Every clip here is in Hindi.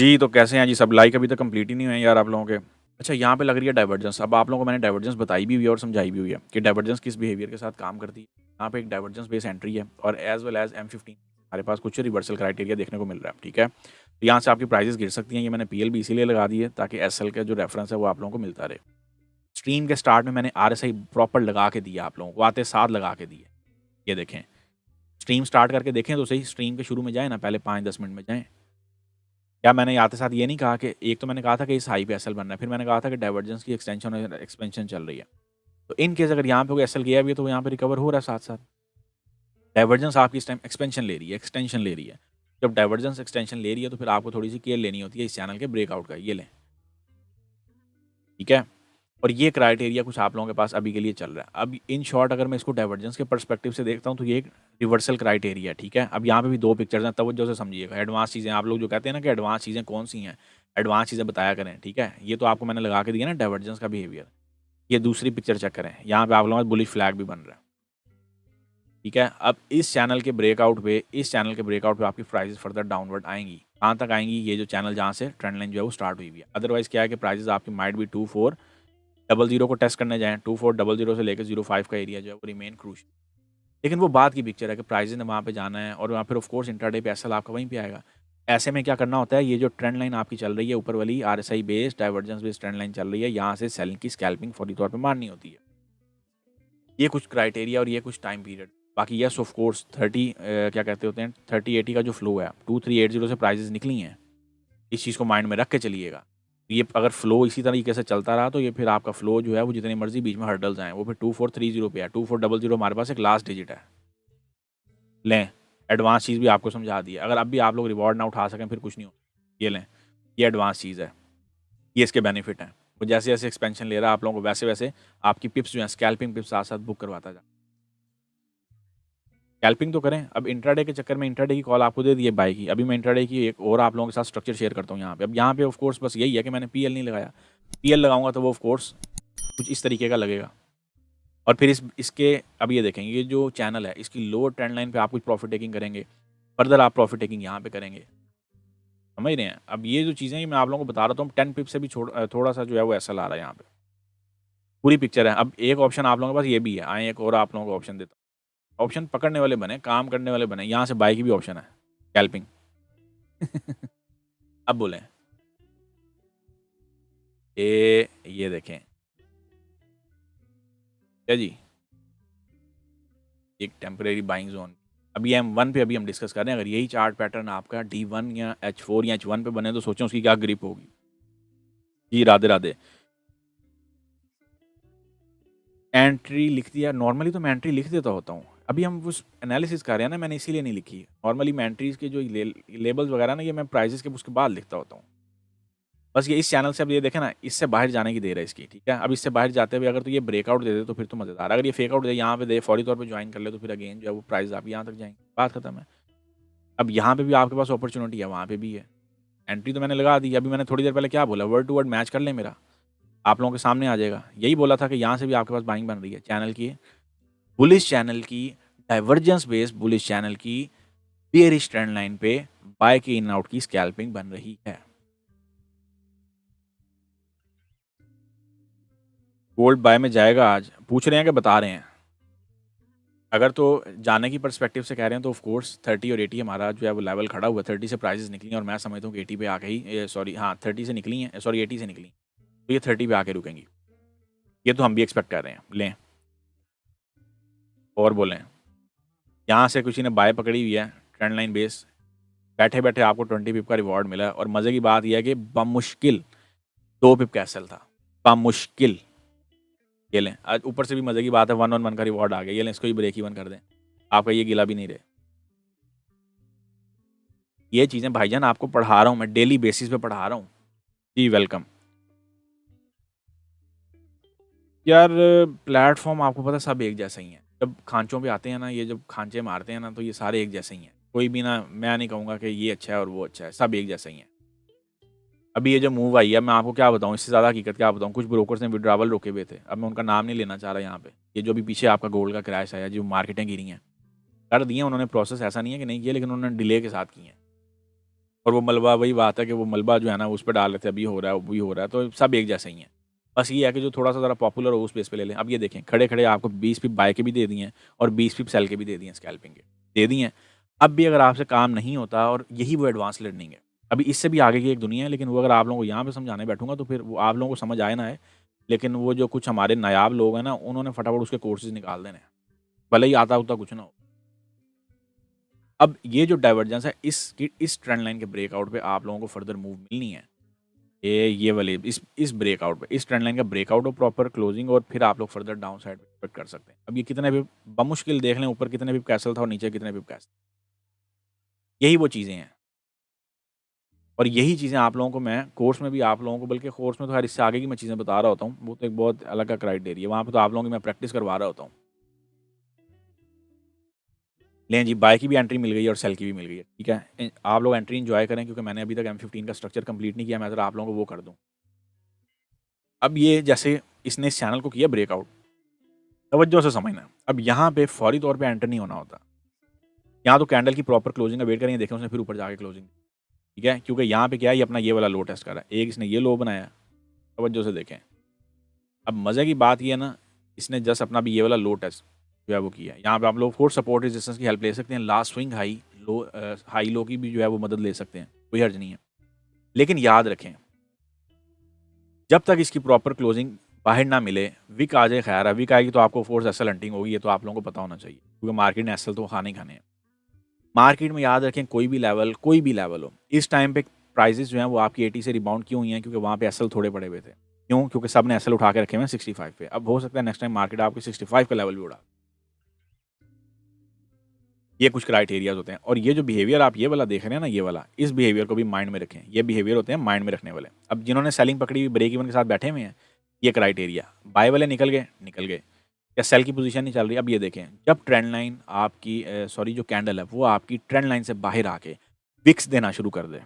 जी, तो कैसे हैं जी सब? लाइक अभी तक कंप्लीट ही नहीं हुए हैं यार आप लोगों के। अच्छा, यहाँ पे लग रही है डाइवर्जेंस। अब आप लोगों को मैंने डाइवर्जेंस बताई भी हुई है और समझाई भी हुई है कि डाइवर्जेंस किस बिहेवियर के साथ काम करती है। यहाँ पे एक डाइवर्जेंस बेस एंट्री है और एज़ वेल एज़ M15 हमारे पास कुछ रिवर्सल क्राइटेरिया देखने को मिल रहा है, ठीक है? तो यहाँ से आपकी प्राइसेज़ गिर सकती हैं। ये मैंने पीएल भी इसीलिए लगा दी है ताकि एसएल का जो रेफरेंस है वो आप लोगों को मिलता रहे। स्ट्रीम के स्टार्ट में मैंने आरएसआई प्रॉपर लगा के दिया आप लोगों को, आते साथ लगा के दिए। ये देखें, स्ट्रीम स्टार्ट करके देखें तो सही, स्ट्रीम के शुरू में जाएँ ना, पहले 5-10 मिनट में जाएँ। क्या मैंने आते साथ ये नहीं कहा कि एक तो मैंने कहा था कि इस हाई पे एसएल बनना है, फिर मैंने कहा था कि डाइवर्जेंस की एक्सटेंशन और एक्सपेंशन चल रही है। तो इन केस अगर यहाँ पे कोई एसएल गया भी है तो यहाँ पे रिकवर हो रहा है साथ-साथ। डाइवर्जेंस आपकी इस टाइम एक्सपेंशन ले रही है, एक्सटेंशन ले रही है। जब डाइवर्जेंस एक्सटेंशन ले रही है तो फिर आपको थोड़ी-सी केयर लेनी होती है इस चैनल के ब्रेकआउट का। ये लें, ठीक है? और ये क्राइटेरिया कुछ आप लोगों के पास अभी के लिए चल रहा है। अब इन शॉर्ट अगर मैं इसको डाइवर्जेंस के पर्सपेक्टिव से देखता हूँ तो ये एक रिवर्सल क्राइटेरिया है, ठीक है? अब यहाँ पे भी 2 पिक्चर्स हैं, तवज्जो से समझिएगा। एडवांस चीज़ें आप लोग जो कहते हैं ना कि एडवांस चीज़ें कौन-सी हैं? एडवांस चीज़ें बताया करें, ठीक है? ये तो आपको मैंने लगा के दिया ना डाइवर्जेंस का बिहेवियर। ये दूसरी पिक्चर चेक करें, यहाँ पे आप लोगों का बुलिश फ्लैग भी बन रहा है, ठीक है? अब इस चैनल के ब्रेकआउट पे आपकी प्राइसेज़ फर्दर डाउनवर्ड आएँगी। कहाँ तक आएँगी? ये जो चैनल जहाँ से ट्रेंड लाइन जो है वो स्टार्ट हुई हुई है। अदरवाइज़ क्या है कि प्राइसेज़ आपकी माइट बी 2400 को टेस्ट करने जाएँ, 2400 से लेके 05 का एरिया जो है वो रिमेन क्रूशियल। लेकिन वो बाद की पिक्चर है कि प्राइसेज़ ने वहाँ पे जाना है और वहाँ फिर ऑफ कोर्स इंट्राडे पे एसएल आपका वहीं पे आएगा। ऐसे में क्या करना होता है, ये जो ट्रेंड लाइन आपकी चल रही है ऊपर वाली RSI based divergence based trend line चल रही है, यहाँ से सेलिंग की स्कैल्पिंग फौरी तौर पे मारनी होती है। ये कुछ क्राइटेरिया और ये कुछ टाइम पीरियड। बाकी यस ऑफ कोर्स 30 क्या कहते होते हैं 30-80 का जो फ्लो है 2380 से प्राइसेज़ निकली हैं। इस चीज़ को माइंड में रख के चलिएगा। ये अगर फ्लो इसी तरीके से चलता रहा तो ये फिर आपका फ्लो जो है वो जितनी मर्ज़ी बीच में हर्डल्स आएँ, वो फिर 2430 पे है। 2400 हमारे पास एक लास्ट डिजिट है। लें, एडवांस चीज़ भी आपको समझा दी है। अगर अब भी आप लोग रिवॉर्ड ना उठा सकें फिर कुछ नहीं हो। ये लें, ये एडवांस चीज़ है। ये इसके बेनिफिट हैं। वो जैसे-जैसे एक्सपेंशन ले रहा है आप लोगों को वैसे-वैसे आपकी पिप्स जो हैं स्कैल्पिंग पिप्स साथ-साथ बुक करवाता जा। स्कैल्पिंग तो करें। अब इंट्राडे के चक्कर में इंट्राडे की कॉल आपको दे दी है बाय की। अभी मैं इंट्राडे की एक और आप लोगों के साथ स्ट्रक्चर शेयर करता हूँ यहाँ पे। अब यहाँ पे ऑफ कोर्स बस यही है कि मैंने पीएल नहीं लगाया। पीएल लगाऊँगा तो वो ऑफ कोर्स कुछ इस तरीके का लगेगा। और फिर इसके अब ये देखेंगे, ये जो चैनल है इसकी लोअर ट्रेंड लाइन पे आप कुछ प्रॉफिट टेकिंग करेंगे। फर्दर आप प्रॉफिट टेकिंग यहाँ पे करेंगे। समझ रहे हैं? अब ये जो चीज़ें हैं मैं आप लोगों को बता रहा हूँ 10 पिप से भी थोड़ा-सा जो है वो एसएल आ रहा है यहाँ पे। पूरी पिक्चर है। अब एक ऑप्शन आप लोगों के पास ये भी है। आएँ एक और आप लोगों को ऑप्शन देता हूँ। ऑप्शन पकड़ने वाले बने, काम करने वाले बने। यहाँ से बाय की भी ऑप्शन है, स्कैल्पिंग। अब बोलें, ये देखें। क्या जी? एक टेम्परेरी बाइंग ज़ोन। अभी M1 पे अभी हम डिस्कस कर रहे हैं। अगर यही चार्ट पैटर्न आपका D1 या H4 या H1 पे बने तो सोचें उसकी क्या ग्रिप होगी। जी, राधे-राधे। एंट्री लिख दिया। नॉर्मली तो मैं एंट्री लिख देता होता हूँ। अभी हम उस एनालिसिस कर रहे हैं ना, मैंने इसीलिए नहीं लिखी है। नॉर्मली मैं एंट्रीज़ के जो लेबल्स वगैरह ना ये मैं प्राइसेज़ के उसके बाद लिखता होता हूँ। बस ये इस चैनल से अब ये देखें ना, इससे बाहर जाने की देर है इसकी, ठीक है? अब इससे बाहर जाते हुए अगर तो ये ब्रेकआउट दे दे तो फिर तो मज़ेदार है। अगर ये फेक आउट दे यहाँ पे दे फौरी तौर पे जॉइन कर ले तो फिर अगेन जो है वो प्राइस आप यहाँ तक जाएँगे, बात खत्म है। अब यहाँ पे भी आपके पास अपॉर्च्युनिटी है, वहाँ पे भी है। एंट्री तो मैंने लगा दी। अभी मैंने थोड़ी देर पहले क्या बोला, वर्ड टू वर्ड मैच कर लें मेरा, आप लोगों के सामने आ जाएगा। यही बोला था कि यहाँ से भी आपके पास बाइंग बन रही है चैनल की, बुलिश चैनल की, डाइवर्जेंस बेस्ड बुलिश चैनल की, बेयरिश ट्रेंड लाइन पे बाय की इन आउट की स्कैल्पिंग बन रही है। गोल्ड बाय में जाएगा आज? पूछ रहे हैं कि बता रहे हैं? अगर तो जाने की पर्सपेक्टिव से कह रहे हैं तो ऑफ कोर्स 30 और 80 हमारा जो है वो लेवल खड़ा हुआ है। 30 से प्राइसेस निकली हैं और मैं समझता हूँ कि 80 पे आके ही सॉरी हाँ 30 से निकली हैं, सॉरी 80 से निकली। तो ये 30 पे आके रुकेंगी। ये तो हम भी एक्सपेक्ट कर रहे हैं। लें और बोलें, यहाँ से किसी ने बाय पकड़ी हुई है ट्रेंड लाइन बेस, बैठे-बैठे आपको 20 पिप का रिवॉर्ड मिला है और मज़े की बात ये है कि बमुश्किल 2 पिप का एसएल था, बमुश्किल। ये लें, आज ऊपर से भी मज़े की बात है 1 ऑन 1 का रिवॉर्ड आ गया। ये लें, इसको ही ब्रेक इवन कर दें। आपका ये गिला भी नहीं रहे। ये चीज़ें भाईजान आपको पढ़ा रहा हूँ मैं, डेली बेसिस पे पढ़ा रहा हूँ। जी, वेलकम। यार प्लेटफ़ॉर्म आपको पता है सब एक जैसा ही है। जब खाँचों पे आते हैं ना, ये जब खाँचे मारते हैं ना, तो ये सारे एक जैसे ही हैं। कोई भी ना, मैं नहीं कहूँगा कि ये अच्छा है और वो अच्छा है, सब एक जैसा ही है। अभी ये जो मूव आई है, मैं आपको क्या बताऊँ, इससे ज़्यादा हकीकत क्या बताऊँ, कुछ ब्रोकर्स ने विड्रॉवल रोके हुए थे। अब मैं उनका नाम नहीं लेना चाह रहा यहाँ पे। ये जो अभी पीछे आपका गोल्ड का क्रैश आया, जो मार्केटें गिरी हैं, कर दिए उन्होंने प्रोसेस, ऐसा नहीं है कि नहीं किए, लेकिन उन्होंने डिले के साथ किए हैं। और वो मलबा वही बात है कि वो मलबा जो है ना उस पे डाल रहे थे, अभी हो रहा है, अभी हो रहा है, तो सब एक जैसे ही हैं। बस ये है कि जो थोड़ा-सा ज़रा पॉपुलर हो उस बेस पे ले लें। अब ये देखें खड़े-खड़े आपको 20 पिप बाय के भी दे दिए हैं और 20 पिप सेल के भी दे दिए हैं स्कैल्पिंग के, दे दिए हैं। अब भी अगर आपसे काम नहीं होता और यही वो एडवांस लर्निंग है। अभी इससे भी आगे की एक दुनिया है, लेकिन वो अगर आप लोगों को यहाँ पे समझाने बैठूँगा तो फिर वो आप लोगों को समझ आए ना आए, लेकिन वो जो कुछ हमारे नायाब लोग हैं ना, उन्होंने फटाफट उसके कोर्सेज़ निकाल देने हैं। भले ही आता-उता कुछ ना हो। अब ये जो डाइवर्जेंस है इस ट्रेंड लाइन के ब्रेकआउट पे आप लोगों को फर्दर मूव मिलनी है। ये वाले इस ब्रेकआउट पे, इस ट्रेंड लाइन का ब्रेकआउट और प्रॉपर क्लोजिंग, और फिर आप लोग फर्दर डाउन साइड एक्सपेक्ट कर सकते हैं। अब ये कितने भी बमुश्किल देख लें, ऊपर कितने भी कैसल था और नीचे कितने भी कैसल, यही वो चीज़ें हैं। और यही चीज़ें आप लोगों को मैं कोर्स में भी आप लोगों को, बल्कि कोर्स में तो खैर इससे आगे की मैं चीज़ें बता रहा होता हूँ, वो तो एक बहुत अलग का क्राइटेरिया है, वहाँ पे तो आप लोगों की मैं प्रैक्टिस करवा रहा होता हूँ। लें जी, बाय की भी एंट्री मिल गई है और सेल की भी मिल गई है, ठीक है? आप लोग एंट्री एन्जॉय करें, क्योंकि मैंने अभी तक M15 का स्ट्रक्चर कंप्लीट नहीं किया, मैं ज़रा आप लोगों को वो कर दूँ। अब ये जैसे इसने इस चैनल को किया ब्रेकआउट, तवज्जो से समझना। अब यहाँ पे फौरी तौर पे एंटर नहीं होना होता। यहाँ तो कैंडल की प्रॉपर क्लोजिंग का वेट करेंगे, देखें उसने फिर ऊपर जाके क्लोजिंग, ठीक है? क्योंकि यहाँ पे क्या है, ये अपना ये वाला लो टेस्ट कर रहा है। एक इसने ये लो बनाया, तवज्जो से देखें। अब मज़े की बात ये है ना, इसने जस्ट अपना भी ये वाला लो टेस्ट जो है वो किया है। यहाँ पे आप लोग फोर्स सपोर्ट रेजिस्टेंस की हेल्प ले सकते हैं। Last swing high low, high low की भी जो है वो मदद ले सकते हैं, कोई हर्ज नहीं है। लेकिन याद रखें, जब तक इसकी प्रॉपर क्लोजिंग बाहर ना मिले, विक आ जाए खैर है, विक आएगी तो आपको फोर्स एसएल हंटिंग होगी, ये तो आप लोगों को पता होना चाहिए, क्योंकि मार्केट ने एसएल तो खाने ही खाने हैं। मार्केट में याद रखें, कोई भी लेवल हो, इस टाइम पे प्राइसेस जो हैं वो आपकी 80 से रिबाउंड क्यों हुई हैं? क्योंकि वहाँ पे एसएल थोड़े पड़े हुए थे। क्यों? क्योंकि सब ने एसएल उठा के रखे हुए हैं 65 पे। अब हो सकता है नेक्स्ट टाइम मार्केट आपके 65 का लेवल भी उड़ा। ये कुछ क्राइटेरियाज़ होते हैं, और ये जो बिहेवियर आप ये वाला देख रहे हैं ना, ये वाला, इस बिहेवियर को भी माइंड में रखें। ये बिहेवियर होते हैं माइंड में रखने वाले। अब जिन्होंने सेलिंग पकड़ी हुई ब्रेक इवन के साथ बैठे हुए हैं, ये क्राइटेरिया, बाय वाले निकल गए, निकल गए। या सेल की पोजीशन नहीं चल रही, अब ये देखें, जब ट्रेंड लाइन आपकी सॉरी जो कैंडल है वो आपकी ट्रेंड लाइन से बाहर आके विक्स देना शुरू कर दे,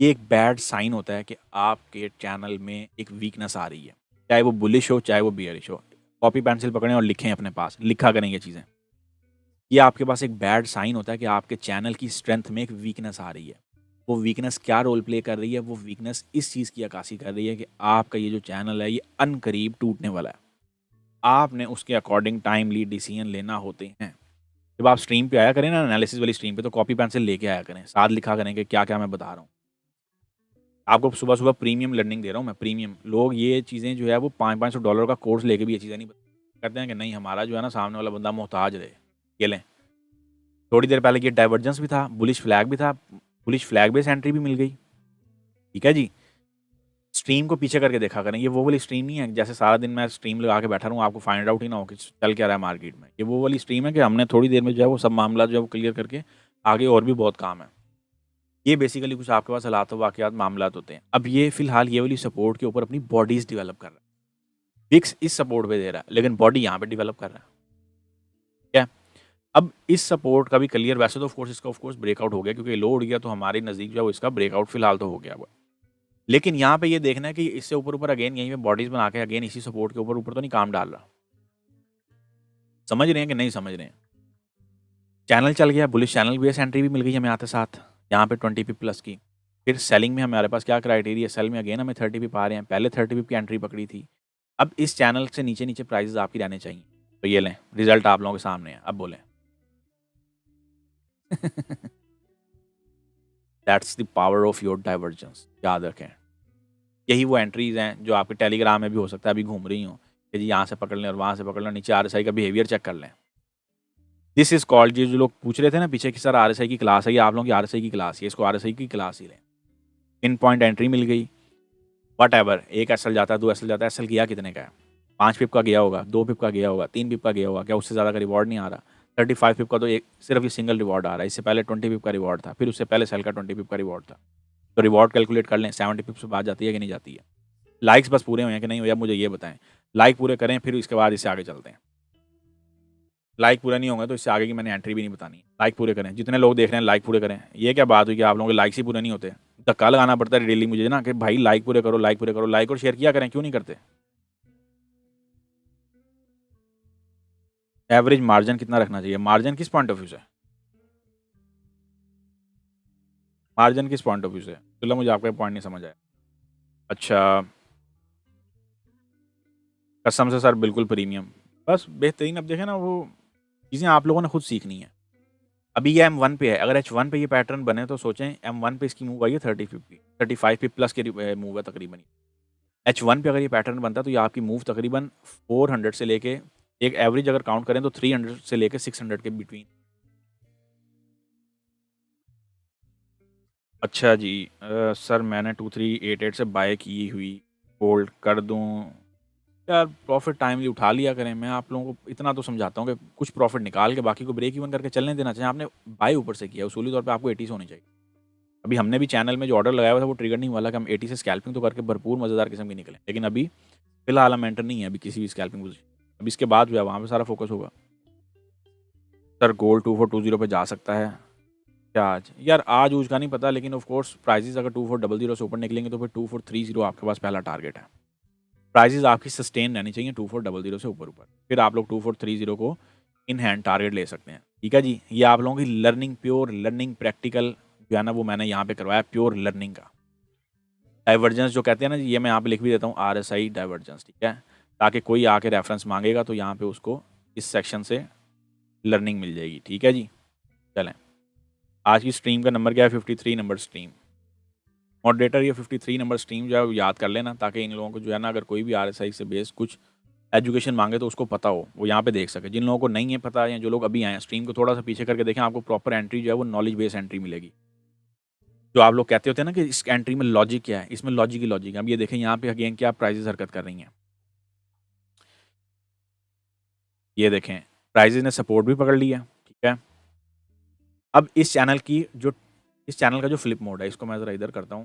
ये एक बैड साइन होता है कि आपके चैनल में एक वीकनेस आ रही है, चाहे वो बुलिश हो चाहे वो बियरिश हो। कॉपी पेंसिल पकड़ें और लिखें, अपने पास लिखा करें ये चीज़ें। ये आपके पास एक बैड साइन होता है कि आपके चैनल की स्ट्रेंथ में एक वीकनेस आ रही है। वो वीकनेस क्या रोल प्ले कर रही है? वो वीकनेस इस चीज़ की अक्कासी कर रही है कि आपका ये जो चैनल है ये अनकरीब टूटने वाला है। आपने उसके अकॉर्डिंग टाइमली डिसीजन लेना होते हैं। जब आप स्ट्रीम पे आया करें ना, एनालिसिस वाली स्ट्रीम पे, तो कॉपी पेंसिल लेके आया करें, साथ लिखा करें कि क्या-क्या मैं बता रहा हूँ। आपको सुबह-सुबह प्रीमियम लर्निंग दे रहा हूँ मैं, प्रीमियम। लोग ये चीज़ें जो है वो $500-500 का कोर्स लेके भी ये चीज़ें नहीं कहते हैं कि नहीं, हमारा जो है ना सामने वाला बंदा मोहताज रहे। ये लें, थोड़ी देर पहले ये डाइवर्जेंस भी था, बुलिश फ्लैग भी था, बुलिश फ्लैग बेस एंट्री भी मिल गई, ठीक है जी। स्ट्रीम को पीछे करके देखा करें, ये वो वाली स्ट्रीम नहीं है जैसे सारा दिन मैं स्ट्रीम लगा के बैठा रहूँ, आपको फाइंड आउट ही ना हो कि चल क्या रहा है मार्केट में। ये वो वाली स्ट्रीम है कि हमने थोड़ी देर में जो है वो सब मामला जो है वो क्लियर करके आगे और भी बहुत काम है। ये बेसिकली कुछ आपके पास हालात वाक़यात मामलात होते हैं। अब ये फिलहाल ये वाली सपोर्ट के ऊपर अपनी बॉडीज़ डेवलप कर रहा है। विक्स इस सपोर्ट पे दे रहा है, लेकिन बॉडी यहाँ पे डेवलप कर रहा है, ठीक है? अब इस सपोर्ट का भी क्लियर, वैसे तो ऑफ कोर्स इसका ऑफ कोर्स ब्रेकआउट हो गया, क्योंकि लो उड़ गया तो हमारे नज़दीक जो है वो इसका ब्रेकआउट फिलहाल तो हो गया हुआ है। लेकिन यहाँ पे ये देखना है कि इससे ऊपर-ऊपर अगेन यहीं पे बॉडीज़ बना के अगेन इसी सपोर्ट के ऊपर-ऊपर तो नहीं काम डाल रहा। समझ रहे हैं कि नहीं समझ रहे हैं? चैनल चल गया, बुलिश चैनल बेस एंट्री भी मिल गई हमें आते साथ, यहाँ पे 20 पिप प्लस की। फिर सेलिंग में हमारे पास क्या क्राइटेरिया है, सेल में अगेन हमें 30 पिप आ रहे हैं, पहले 30 पिप की एंट्री पकड़ी थी। अब इस चैनल से नीचे-नीचे प्राइसेज़ आपकी रहने चाहिए। तो ये लें, रिज़ल्ट आप लोगों के सामने है, अब बोलें। That's the power of your divergence, याद रखें। यही वो एंट्रीज़ हैं जो आपके टेलीग्राम में भी हो सकता है अभी घूम रही हों, कि जी यहाँ से पकड़ लें और वहाँ से पकड़ लें, नीचे आरएसआई का बिहेवियर चेक कर लें। दिस इज़ कॉल्ड, ये जो लोग पूछ रहे थे ना पीछे कि सर आरएसआई की क्लास है, ये आप लोगों की आरएसआई की क्लास है, इसको आरएसआई की क्लास ही लें। पिन पॉइंट एंट्री मिल गई, व्हाटएवर, 1 एसएल जाता है, 2 एसएल जाता है, एसएल गया कितने का है? 5 पिप का गया होगा, 2 पिप का गया होगा, 3 पिप का गया होगा, क्या उससे ज़्यादा का रिवॉर्ड नहीं आ रहा? 35 पिप का तो एक सिर्फ ये सिंगल रिवॉर्ड आ रहा है, इससे पहले 20 पिप का रिवॉर्ड था, फिर उससे पहले सेल का 20 पिप का रिवॉर्ड था। तो रिवॉर्ड कैलकुलेट कर लें, 70 पिप से बात जाती है कि नहीं जाती है? लाइक्स बस पूरे हुए हैं कि नहीं हुए, अब मुझे ये बताएँ। लाइक पूरे करें, फिर इसके बाद इससे आगे चलते हैं। लाइक पूरे नहीं होंगे तो इससे आगे की मैंने एंट्री भी नहीं बतानी। लाइक पूरे करें, जितने लोग देख रहे हैं लाइक पूरे करें। ये क्या बात हुई कि आप लोगों के लाइक्स ही पूरे नहीं होते? धक्का लगाना पड़ता है डेली मुझे ना कि भाई लाइक पूरे करो, लाइक पूरे करो, लाइक और शेयर किया करें, क्यों नहीं करते? एवरेज मार्जिन कितना रखना चाहिए? मार्जिन किस पॉइंट ऑफ व्यू से? मार्जिन किस पॉइंट ऑफ व्यू से? चलो मुझे आपका पॉइंट नहीं समझ आया। अच्छा, कसम से सर बिल्कुल प्रीमियम, बस बेहतरीन। अब देखें ना, वो चीज़ें आप लोगों ने खुद सीखनी है। अभी ये M1 पे है, अगर H1 पे ये पैटर्न बने तो सोचें, M1 पे इसकी मूव आई है 30-50 35 पिप प्लस की मूव है तकरीबन। H1 पे अगर ये पैटर्न बनता है तो ये आपकी मूव तकरीबन 400 से लेके, एक एवरेज अगर काउंट करें तो 300 से लेके 600 के बिटवीन। अच्छा जी, सर मैंने 2388 से बाय की हुई, होल्ड कर दूं? यार प्रॉफिट टाइमली उठा लिया करें। मैं आप लोगों को इतना तो समझाता हूँ कि कुछ प्रॉफिट निकाल के बाकी को ब्रेक इवन करके चलने देना चाहिए। आपने बाय ऊपर से किया, उसूली तौर पे आपको 80 से होनी चाहिए। अभी हमने भी चैनल में जो ऑर्डर लगाया हुआ था वो ट्रिगर नहीं हुआ था कि हम 80 से स्कैल्पिंग तो करके भरपूर मज़ेदार किस्म की निकले, लेकिन अभी फिलहाल हम एंटर नहीं है अभी किसी भी स्कैल्पिंग पोजीशन। अभी इसके बाद जो है वहाँ पे सारा फोकस होगा। सर गोल्ड 2420 पे जा सकता है क्या आज? यार आज ऊज का नहीं पता, लेकिन ऑफ कोर्स प्राइजेस अगर 2400 से ऊपर निकलेंगे तो फिर 2430 आपके पास पहला टारगेट है। प्राइजेस आपकी सस्टेन रहनी चाहिए 2400 से ऊपर ऊपर, फिर आप लोग 2430 को इन हैंड टारगेट ले सकते हैं। ठीक है जी, ये आप लोगों की लर्निंग, प्योर लर्निंग, प्रैक्टिकल जो है ना, वो मैंने यहाँ पे करवाया, प्योर लर्निंग का। डाइवर्जेंस जो कहते हैं ना, ये मैं यहाँ पे लिख भी देता हूँ, RSI डाइवर्जेंस, ठीक है, ताकि कोई आके रेफरेंस मांगेगा तो यहाँ पे उसको इस सेक्शन से लर्निंग मिल जाएगी। ठीक है जी, चलें। आज की स्ट्रीम का नंबर क्या है? 53 नंबर स्ट्रीम। मॉडरेटर ये 53 नंबर स्ट्रीम जो है वो याद कर लेना, ताकि इन लोगों को जो है ना, अगर कोई भी RSI से बेस्ड कुछ एजुकेशन मांगे तो उसको पता हो, वो यहाँ पे देख सके। जिन लोगों को नहीं है पता, या जो लोग अभी आए हैं, स्ट्रीम को थोड़ा सा पीछे करके देखें, आपको प्रॉपर एंट्री जो है वो नॉलेज बेस्ड एंट्री मिलेगी। जो आप लोग कहते होते हैं ना कि इस एंट्री में लॉजिक क्या है, इसमें लॉजिक ही लॉजिक है। अब ये देखें यहाँ पे अगेन क्या प्राइजेस हरकत कर रही हैं। ये देखें, प्राइजेस ने सपोर्ट भी पकड़ लिया। ठीक है, अब इस चैनल की जो, इस चैनल का जो फ्लिप मोड है, इसको मैं ज़रा इधर करता हूँ,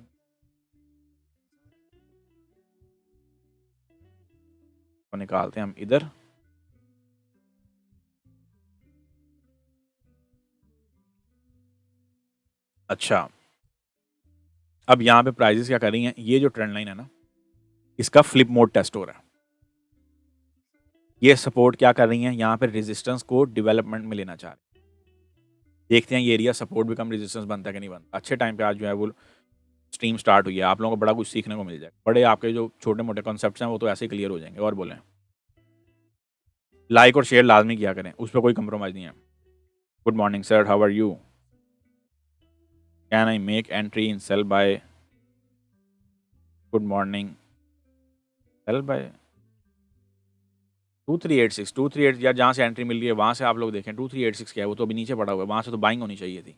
तो निकालते हैं हम इधर। अच्छा, अब यहाँ पे प्राइजेस क्या कर रही हैं, ये जो ट्रेंड लाइन है ना, इसका फ्लिप मोड टेस्ट हो रहा है। ये सपोर्ट क्या कर रही हैं, यहाँ पे रेजिस्टेंस को डेवलपमेंट में लेना चाह रहे हैं। देखते हैं ये एरिया सपोर्ट भी कम रेजिस्टेंस बनता है कि नहीं बनता। अच्छे टाइम पे आज जो है वो स्ट्रीम स्टार्ट हुई है, आप लोगों को बड़ा कुछ सीखने को मिल जाए। बड़े आपके जो छोटे मोटे कॉन्सेप्ट्स हैं वो तो ऐसे ही क्लियर हो जाएंगे। और बोलें, लाइक और शेयर लाजमी किया करें, उस पर कोई कंप्रोमाइज़ नहीं है। Good morning sir, how are you? Can I make entry in sell buy? Good morning, sell buy 2386 यार, जहाँ से एंट्री मिल रही है वहाँ से आप लोग देखें। 2386 क्या है, वो तो अभी नीचे पड़ा हुआ है, वहाँ से तो बाइंग होनी चाहिए थी।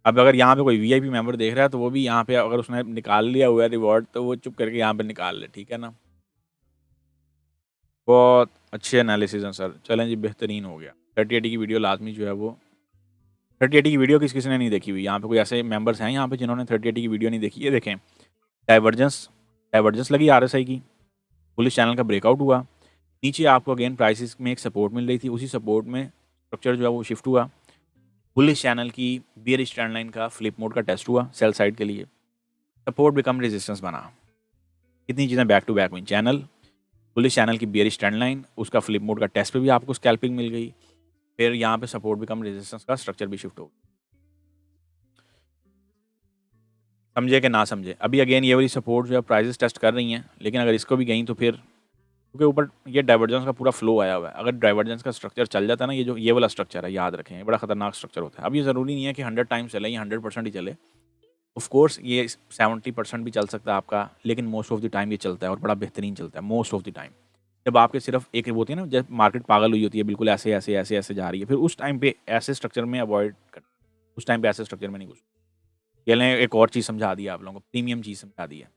अब अगर यहाँ पे कोई VIP मेंबर देख रहा है तो वो भी यहाँ पे, अगर उसने निकाल लिया हुआ है रिवॉर्ड, तो वो चुप करके यहाँ पे निकाल ले। ठीक है ना, बहुत अच्छे एनालिसिस हैं सर। चलें जी, बेहतरीन हो गया। 3080 की वीडियो लाजमी जो है वो, 3080 की वीडियो किसी ने नहीं देखी हुई? यहाँ पे कोई ऐसे मेंबर्स हैं यहाँ पे जिन्होंने 3080 की वीडियो नहीं देखी? ये देखें, डाइवर्जेंस, डाइवर्जेंस लगी RSI की, पुलिस चैनल का ब्रेकआउट हुआ, नीचे आपको अगेन प्राइसेस में एक सपोर्ट मिल रही थी, उसी सपोर्ट में स्ट्रक्चर जो है वो शिफ्ट हुआ। बुलिश चैनल की बियरिश ट्रेंड लाइन का फ्लिप मोड का टेस्ट हुआ सेल साइड के लिए, सपोर्ट बिकम रेजिस्टेंस बना। कितनी चीज़ें बैक टू बैक हुई। चैनल, बुलिश चैनल की बियरिश ट्रेंड लाइन, उसका फ्लिप मोड का टेस्ट पे भी आपको स्कैल्पिंग मिल गई, फिर यहाँ पे सपोर्ट बिकम रेजिस्टेंस का स्ट्रक्चर भी शिफ्ट हो गया। समझे कि ना समझे? अभी अगेन ये वाली सपोर्ट जो है प्राइजेस टेस्ट कर रही हैं, लेकिन अगर इसको भी गई तो फिर, क्योंकि ऊपर ये डाइवर्जेंस का पूरा फ्लो आया हुआ है। अगर डाइवर्जेंस का स्ट्रक्चर चल जाता है ना, ये जो ये वाला स्ट्रक्चर है, याद रखें, ये बड़ा खतरनाक स्ट्रक्चर होता है। अब ये ज़रूरी नहीं है कि 100 टाइम्स चले या 100% ही चले। ऑफ कोर्स ये 70% भी चल सकता है आपका, लेकिन मोस्ट ऑफ द टाइम ये चलता है और बड़ा बेहतरीन चलता है मोस्ट ऑफ द टाइम। जब आपके सिर्फ एक वो होती है ना, जब मार्केट पागल हुई होती है, बिल्कुल ऐसे ऐसे ऐसे ऐसे जा रही है, फिर उस टाइम पे ऐसे स्ट्रक्चर में अवॉइड कर, उस टाइम पे ऐसे स्ट्रक्चर में नहीं घुस। ये लें, एक और चीज़ समझा दी है आप लोगों को, प्रीमियम चीज़ समझा दी है।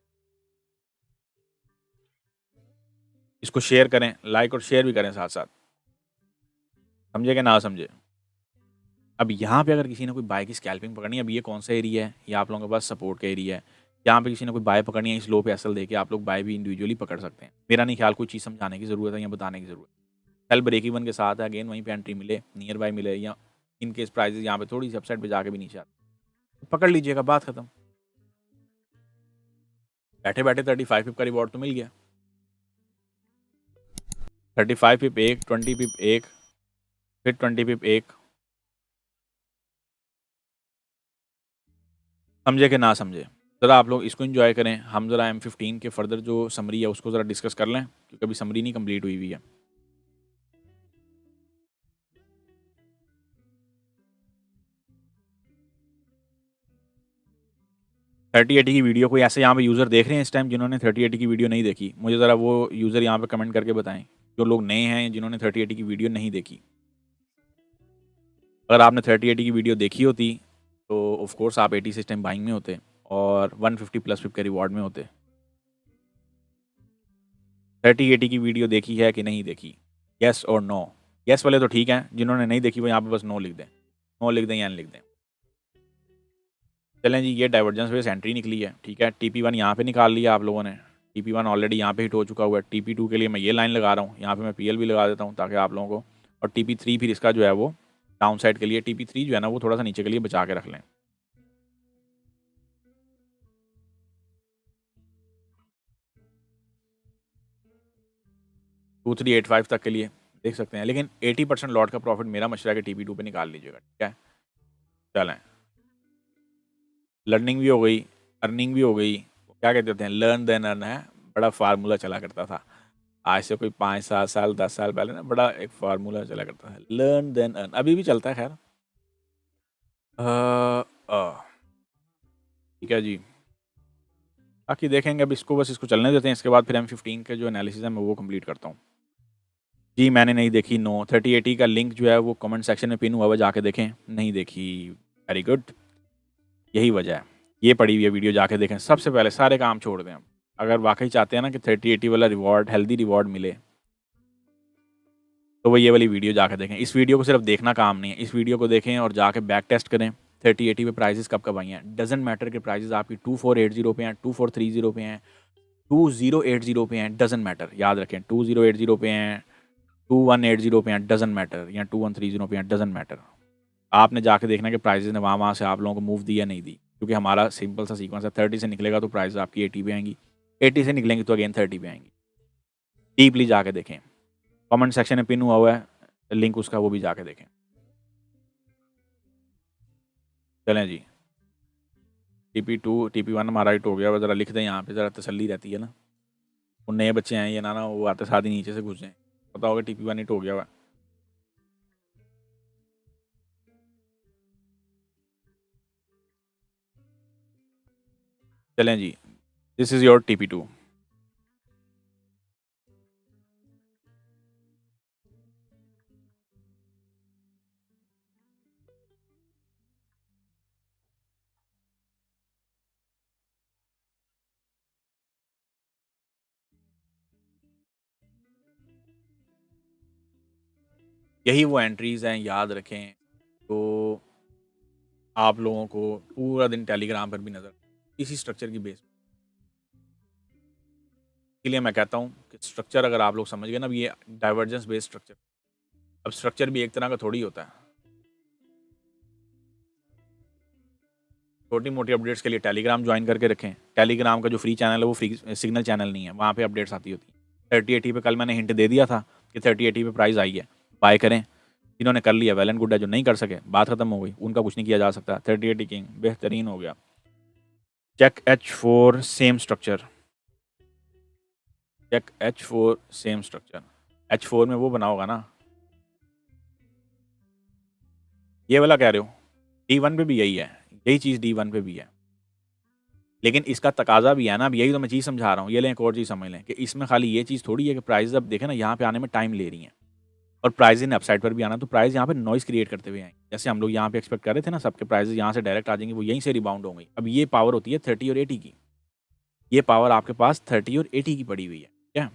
इसको शेयर करें, लाइक और शेयर भी करें साथ साथ। समझे कि ना समझे? अब यहाँ पे अगर किसी ने कोई बाय की स्कैल्पिंग पकड़नी है, अब ये कौन सा एरिया है, ये आप लोगों के पास सपोर्ट का एरिया है। यहाँ पे किसी ने कोई बाय पकड़नी है, इस लो पे एसएल देके आप लोग बाय भी इंडिविजुअली पकड़ सकते हैं। मेरा नहीं ख्याल कोई चीज़ समझाने की ज़रूरत है या बताने की ज़रूरत है। सेल ब्रेक इवन के साथ है, अगेन वहीं पे एंट्री मिले, नियर बाय मिले, या इन केस प्राइजेस यहाँ पे थोड़ी सी अपसाइड पे जाके भी नीचे आते, पकड़ लीजिएगा, बात खत्म। बैठे बैठे 35 पिप का रिवॉर्ड तो मिल गया। 35 पिप एक, 20 पिप एक, फिर 20 पिप एक, समझे कि ना समझे। ज़रा आप लोग इसको एन्जॉय करें। हम ज़रा M15 के फर्दर जो समरी है उसको ज़रा डिस्कस कर लें, क्योंकि अभी समरी नहीं कंप्लीट हुई है। थर्टी एटी की वीडियो कोई ऐसे यहाँ पे यूज़र देख रहे हैं इस टाइम जिन्होंने 3080 की वीडियो नहीं देखी? मुझे ज़रा वो यूज़र यहाँ पे कमेंट करके बताएँ, जो लोग नए हैं जिन्होंने 3080 की वीडियो नहीं देखी। अगर आपने 3080 की वीडियो देखी होती तो ऑफ कोर्स आप 80 से इस टाइम बाइंग में होते और 150 प्लस पिप के रिवॉर्ड में होते। 3080 की वीडियो देखी है कि नहीं देखी? येस और नो? येस वाले तो ठीक हैं, जिन्होंने नहीं देखी वो यहाँ पे बस नो लिख दें। नो लिख दें या एन लिख दें। चलें जी, ये डाइवर्जेंस बेस एंट्री निकली है, ठीक है। TP1 यहाँ पे निकाल लिया आप लोगों ने। TP1 ऑलरेडी यहाँ पे हिट हो चुका हुआ है। TP2 के लिए मैं ये लाइन लगा रहा हूँ, यहाँ पे मैं PL भी लगा देता हूँ ताकि आप लोगों को, और TP3 फिर इसका जो है वो डाउन साइड के लिए, TP3 जो है ना वो थोड़ा सा नीचे के लिए बचा के रख लें। टू 385 तक के लिए देख सकते हैं, लेकिन 80% लॉट का प्रॉफिट मेरा मशवरा है कि TP2 पे निकाल लीजिएगा, ठीक है। चलें, लर्निंग भी हो गई, अर्निंग भी हो गई। क्या कहते हैं, लर्न देन अर्न है, बड़ा फार्मूला चला करता था। आज से कोई 5-7 साल 10 साल पहले ना बड़ा एक फार्मूला चला करता था, लर्न देन अर्न, अभी भी चलता है खैर। ठीक है जी, बाकी देखेंगे, अब इसको बस इसको चलने देते हैं। इसके बाद फिर M15 के जो एनालिसिस है मैं वो कंप्लीट करता हूँ। जी मैंने नहीं देखी, नो। 3080 का लिंक जो है वो कमेंट सेक्शन में पिन हुआ हुआ, जाके देखें। नहीं देखी, वेरी गुड, यही वजह है। ये पड़ी हुई है वीडियो, जाके देखें। सबसे पहले सारे काम छोड़ दें, अगर वाकई चाहते हैं ना कि 3080 वाला रिवॉर्ड, हेल्दी रिवॉर्ड मिले, तो वो ये वाली वीडियो जाकर देखें। इस वीडियो को सिर्फ देखना काम नहीं है, इस वीडियो को देखें और जाके बैक टेस्ट करें 3080 पे प्राइसेस कब कब आई हैं। डजेंट मैटर के प्राइसेस आपकी 2480 पे हैं, 2430 पे हैं, 2080 पे हैं, डजेंट मैटर। याद रखें, 2080 पे हैं, 2180 पे हैं, डजेंट मैटर, या 2130 पे हैं, डजेंट मैटर। आपने जाके देखना कि प्राइसेस ने वहाँ से आप लोगों को मूव दी या नहीं दी, क्योंकि हमारा सिंपल सा सीक्वेंस है। 30 से निकलेगा तो प्राइस आपकी 80 पे आएंगी, 80 से निकलेंगी तो अगेन 30 पे आएंगी। डीपली जाके देखें, कमेंट सेक्शन में पिन हुआ है लिंक उसका, वो भी जाके देखें। चलें जी, TP2 TP1 हमारा हिट हो गया, ज़रा लिख दें यहाँ पे, ज़रा तसल्ली रहती है ना। वो नए बच्चे हैं ये ना वो आते साथ ही नीचे से घुस जाएँ, पता होगा TP1 हिट हो गया हुआ। चलें जी, दिस इज़ योर TP2। यही वो एंट्रीज़ हैं, याद रखें। तो आप लोगों को पूरा दिन टेलीग्राम पर भी नज़र, इसी स्ट्रक्चर की बेस, इसलिए मैं कहता हूँ कि स्ट्रक्चर अगर आप लोग समझ गए ना, ये डाइवर्जेंस बेस्ड स्ट्रक्चर। अब स्ट्रक्चर भी एक तरह का थोड़ी होता है। छोटी मोटी अपडेट्स के लिए टेलीग्राम ज्वाइन करके रखें। टेलीग्राम का जो फ्री चैनल है वो फ्री सिग्नल चैनल नहीं है, वहाँ पे अपडेट्स आती होती है। 3080 पे कल मैंने हिंट दे दिया था कि 3080 पे प्राइस आई है, बाय करें। जिन्होंने कर लिया वेल एंड गुड है, जो नहीं कर सके बात खत्म हो गई, उनका कुछ नहीं किया जा सकता। 3080 किंग बेहतरीन हो गया। Check H4 same structure, check H4 same structure. H4 में वो बना होगा ना, ये वाला कह रहे हो? D1 पे भी यही है, यही चीज़ D1 पे भी है, लेकिन इसका तकाजा भी है ना। अब यही तो मैं चीज़ समझा रहा हूँ। ये लें, एक और चीज़ समझ लें कि इसमें खाली ये चीज़ थोड़ी है कि प्राइस अब देखें ना यहाँ पे आने में टाइम ले रही हैं, और प्राइस ने अपसाइड पर भी आना, तो प्राइस यहाँ पे नॉइस क्रिएट करते हुए आएंगे। जैसे हम लोग यहाँ पे एक्सपेक्ट कर रहे थे ना, सबके प्राइसेस यहाँ से डायरेक्ट आ जाएंगे, वो यहीं से रिबाउंड होंगी। अब ये पावर होती है 30 और 80 की, ये पावर आपके पास 30 और 80 की पड़ी हुई है, क्या?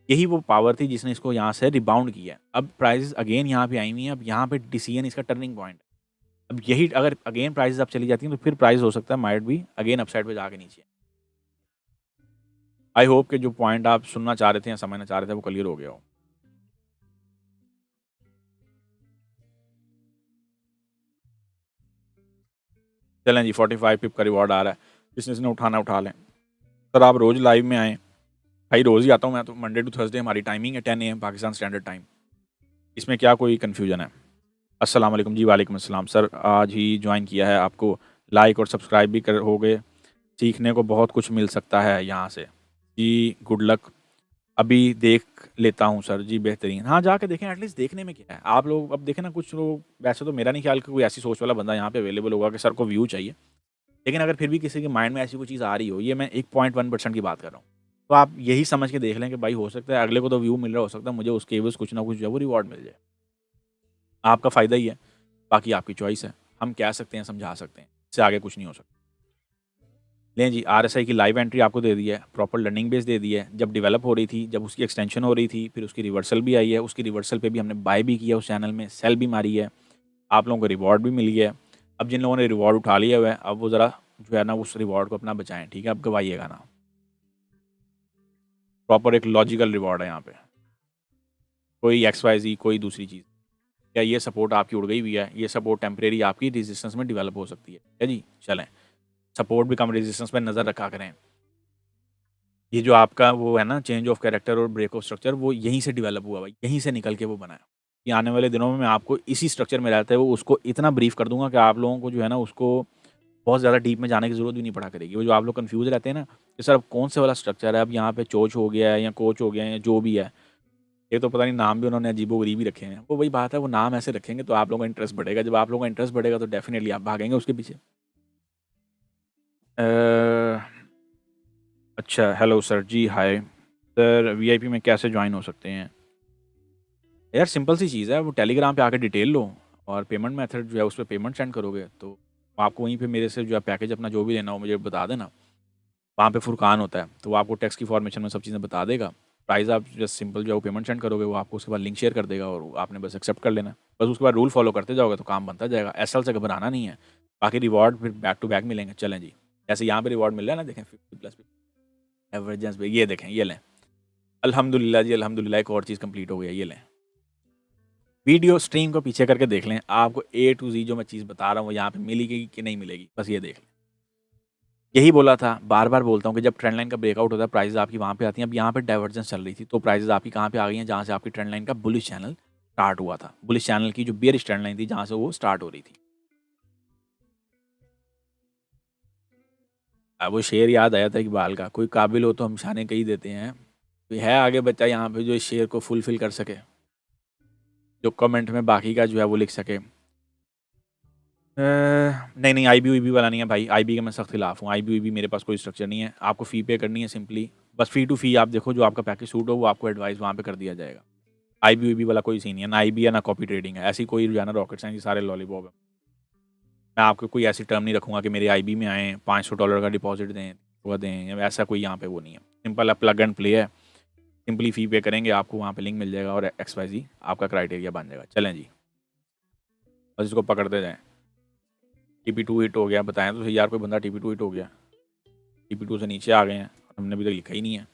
यही वो पावर थी जिसने इसको यहाँ से रिबाउंड किया। अब प्राइसेस अगेन यहाँ पे आई हुई हैं, अब यहाँ पे डिसीजन इसका टर्निंग पॉइंट। अब यही अगर अगेन प्राइसेस अब चली जाती हैं तो फिर प्राइस हो सकता है माइट भी अगेन अपसाइड पे जाके नीचे। आई होप कि जो पॉइंट आप सुनना चाह रहे थे या समझना चाह रहे थे वो क्लियर हो गया हो। चलें जी, 45 पिप का रिवॉर्ड आ रहा है, जिसने उठाना उठा लें। सर आप रोज़ लाइव में आएँ, भाई रोज़ ही आता हूँ मैं तो, मंडे टू थर्सडे हमारी टाइमिंग है 10 AM पाकिस्तान स्टैंडर्ड टाइम। इसमें क्या कोई कन्फ्यूजन है? अस्सलाम वालेकुम जी। वालेकुम अस्सलाम सर, आज ही ज्वाइन किया है आपको, लाइक और सब्सक्राइब भी कर होगे। सीखने को बहुत कुछ मिल सकता है यहाँ से। जी गुड लक। अभी देख लेता हूँ सर। जी बेहतरीन। हाँ जाके देखें, एटलीस्ट देखने में क्या है। आप लोग अब देखें ना, कुछ लोग, वैसे तो मेरा नहीं ख्याल कि कोई ऐसी सोच वाला बंदा यहाँ पे अवेलेबल होगा कि सर को व्यू चाहिए, लेकिन अगर फिर भी किसी के माइंड में ऐसी कोई चीज़ आ रही हो, ये मैं 1.1% की बात कर रहा हूँ, तो आप यही समझ के देख लें कि भाई हो सकता है अगले को तो व्यू मिल रहा हो सकता है मुझे उसके एवज़ कुछ ना कुछ जो है वो रिवॉर्ड मिल जाए। आपका फ़ायदा ही है, बाकी आपकी चॉइस है। हम कह सकते हैं, समझा सकते हैं, इससे आगे कुछ नहीं हो सकता। लें जी, आरएसआई की लाइव एंट्री आपको दे दी है, प्रॉपर लर्निंग बेस दे दी है। जब डेवलप हो रही थी, जब उसकी एक्सटेंशन हो रही थी, फिर उसकी रिवर्सल भी आई है। उसकी रिवर्सल पे भी हमने बाय भी किया उस चैनल में, सेल भी मारी है। आप लोगों को रिवॉर्ड भी मिली है। अब जिन लोगों ने रिवॉर्ड उठा लिया हुआ है, अब वो ज़रा जो है ना उस रिवॉर्ड को अपना बचाएँ, ठीक है? अब गवाइएगा ना। प्रॉपर एक लॉजिकल रिवॉर्ड है यहाँ पे, कोई एक्स वाई ज़ी कोई दूसरी चीज़। क्या ये सपोर्ट आपकी उड़ गई हुई है? ये सपोर्ट टेम्परेरी आपकी रेजिस्टेंस में डेवलप हो सकती है जी? चलें, सपोर्ट भी कम रेजिस्टेंस पे नज़र रखा करें। ये जो आपका वो है ना चेंज ऑफ कैरेक्टर और ब्रेक ऑफ स्ट्रक्चर, वो यहीं से डेवलप हुआ भाई, यहीं से निकल के वो बना है। ये आने वाले दिनों में मैं आपको इसी स्ट्रक्चर में रहते हुए उसको इतना ब्रीफ कर दूँगा कि आप लोगों को जो है ना उसको बहुत ज़्यादा डीप में जाने की ज़रूरत भी नहीं पड़ा करेगी। वो जो आप लोग कन्फ्यूज़ रहते हैं ना कि सर अब कौन से वाला स्ट्रक्चर है, अब यहाँ पे चोच हो गया है या कोच हो गया है या जो भी है। ये तो पता नहीं नाम भी उन्होंने अजीबो-गरीब ही रखे हैं। वो वही बात है, वो नाम ऐसे रखेंगे तो आप लोगों का इंटरेस्ट बढ़ेगा। जब आप लोगों का इंटरेस्ट बढ़ेगा तो डेफ़िनिटली आप भागेंगे उसके पीछे। अच्छा, हेलो सर। जी हाय। सर वीआईपी में कैसे जॉइन हो सकते हैं? यार सिंपल सी चीज़ है, वो टेलीग्राम पे आके डिटेल लो और पेमेंट मेथड जो है उस पे पेमेंट सेंड करोगे तो आपको वहीं पे मेरे से जो है पैकेज अपना जो भी लेना हो मुझे बता देना। वहाँ पे फुरकान होता है, तो वो आपको टेक्स्ट की फॉर्मेशन में सब चीज़ें बता देगा। प्राइस आप जस्ट सिंपल जो है वो पेमेंट सेंड करोगे, वो आपको उसके बाद लिंक शेयर कर देगा और आपने बस एक्सेप्ट कर लेना है। बस उसके बाद रूल फॉलो करते जाओगे तो काम बनता जाएगा। एसएल से घबराना नहीं है। बाकी रिवॉर्ड फिर बैक टू बैक मिलेंगे। चलें जी, जैसे यहाँ पे रिवॉर्ड मिल रहा है ना, देखें 50+ एवरेजेंस पे, ये देखें, ये लें। अल्हम्दुलिल्लाह जी अल्हम्दुलिल्लाह, एक और चीज़ कंप्लीट हो गई है, ये लें। वीडियो स्ट्रीम को पीछे करके देख लें, आपको ए टू ज़ी जो मैं चीज़ बता रहा हूँ वो यहाँ पे मिलेगी कि नहीं मिलेगी, बस ये देख लें। यही बोला था, बार-बार बोलता हूँ कि जब ट्रेंड लाइन का ब्रेकआउट होता है, प्राइसेज़ आपकी वहाँ पे आती हैं। अब यहाँ पे डाइवर्जेंस चल रही थी, तो प्राइसेज़ आपकी कहाँ पे आ गई हैं? जहाँ से आपकी ट्रेंड लाइन का बुलिश चैनल स्टार्ट हुआ था। बुलिश चैनल की जो बेयरिश ट्रेंड लाइन थी, जहाँ से वो स्टार्ट हो रही थी। अब वो शेर याद आया था इकबाल का, कोई काबिल हो तो हम शाने कही देते हैं। कोई है आगे बच्चा यहाँ पे जो इस शेर को फुलफ़िल कर सके? जो कमेंट में बाकी का जो है वो लिख सके। नहीं, नहीं, आईबी-वाईबी वाला नहीं है भाई, आईबी का मैं सख्त खिलाफ हूँ। आईबी-वाईबी मेरे पास कोई स्ट्रक्चर नहीं है। आपको फ़ी पे करनी है सिंपली, बस फ़ी टू फ़ी आप देखो जो आपका पैकेज सूट हो वो आपको एडवाइस वहाँ पे कर दिया जाएगा। आईबी-वाईबी वाला कोई सीन नहीं है, ना आईबी है ना कॉपी ट्रेडिंग है। ऐसी कोई जो है ना रॉकेट साइंस, ये सारे लॉलीपॉप है। मैं आपको कोई ऐसी टर्म नहीं रखूँगा कि मेरे आईबी में आएँ, $500 का डिपॉज़िट दें, वो दें, या ऐसा कोई यहाँ पे वो नहीं है। सिंपल है, प्लग एंड प्ले है। सिंपली फ़ी पे करेंगे, आपको वहाँ पे लिंक मिल जाएगा और एक्स-वाई-ज़ेड आपका क्राइटेरिया बन जाएगा। चलें जी, बस इसको पकड़ते जाएँ। टीपी2 हिट हो गया, बताएँ तो सही यार, कोई बंदा टीपी2 हिट हो गया। टीपी2 से नीचे आ गए हैं, हमने अभी तक लिखा ही नहीं है।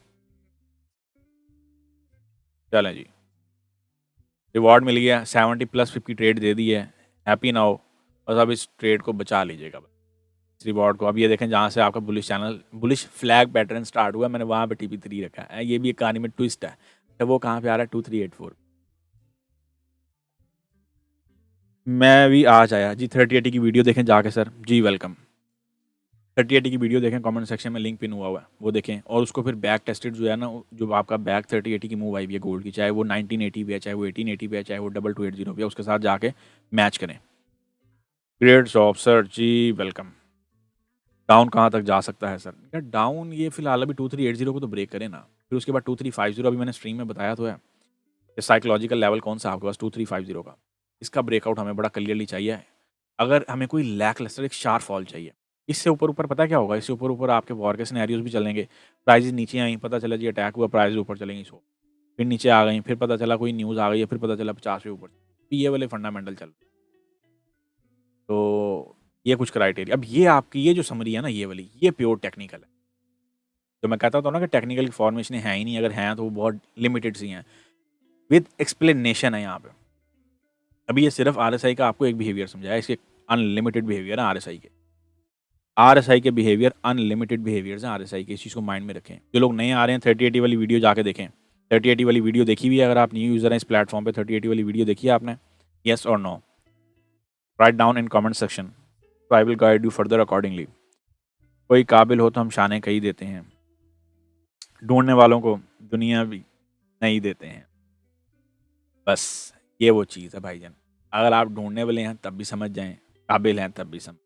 चलें जी, रिवॉर्ड मिल गया, 70+ 50 ट्रेड दे दी है। हैप्पी ना हो, बस अब इस ट्रेड को बचा लीजिएगा इस रिवॉर्ड को। अब ये देखें जहाँ से आपका bullish channel, bullish flag pattern start हुआ, मैंने वहाँ पे टीपी3 रखा है। ये भी एक कहानी में ट्विस्ट है, तो वो कहाँ पे आ रहा है? 2384। मैं भी आज आया जी। 3080 की वीडियो देखें जाके सर। जी वेलकम। 3080 की वीडियो देखें, कमेंट सेक्शन में लिंक पिन हुआ हुआ है, वो देखें और उसको फिर बैक टेस्टेड जो है ना, जो आपका बैक 3080 की मूव आई हुई है गोल्ड की, चाहे वो 1980 भी है, चाहे वो 1880 भी है, चाहे वो 2280 भी है, उसके साथ जाके मैच करें। Great job sir. जी वेलकम। डाउन कहाँ तक जा सकता है सर? यार डाउन ये फिलहाल अभी 2380 को तो ब्रेक करे ना, फिर उसके बाद 2350 अभी मैंने स्ट्रीम में बताया तो है। ये साइकोलॉजिकल लेवल कौन सा आपके पास 2350 का, इसका ब्रेकआउट हमें बड़ा क्लियरली चाहिए। अगर हमें कोई लैकलस्टर एक शार्प फॉल चाहिए, इससे ऊपर-ऊपर पता है क्या होगा? इससे ऊपर-ऊपर आपके वॉर के सिनेरियोज़ भी चलेंगे। प्राइसेज़ नीचे आई, पता चला जी अटैक हुआ, प्राइसेज़ ऊपर चलेंगी 100, फिर नीचे आ गई, फिर पता चला कोई न्यूज़ आ गई है, फिर पता चला 50 पे ऊपर। तो ये वाले फंडामेंटल चल रहे हैं। तो ये कुछ क्राइटेरिया। अब ये आपकी ये जो समरी है ना ये वाली, ये प्योर टेक्निकल है। तो मैं कहता था ना कि टेक्निकल की फॉर्मेशन है ही नहीं, अगर हैं तो वो बहुत लिमिटेड सी हैं। विद एक्सप्लेनेशन है यहाँ पे। अभी ये सिर्फ आरएसआई का आपको एक बिहेवियर समझाया, इसके अनलिमिटेड बिहेवियर है आरएसआई के। आरएसआई के बिहेवियर अनलिमिटेड बिहेवियर्स हैं आरएसआई के, इस चीज़ को माइंड में रखें। जो लोग नए आ रहे हैं 3080 वाली वीडियो जाके देखें। 3080 वाली वीडियो देखी हुई है? अगर आप न्यू यूज़र हैं इस प्लेटफॉर्म पे, 3080 वाली वीडियो देखी है आपने? येस और no? Write down in comment section. तो I will guide you further accordingly. कोई काबिल हो तो हम शाने कही देते हैं, ढूंढने वालों को दुनिया भी नहीं देते हैं। बस ये वो चीज़ है भाईजान, अगर आप ढूंढने वाले हैं तब भी समझ जाएं, काबिल हैं तब भी समझ।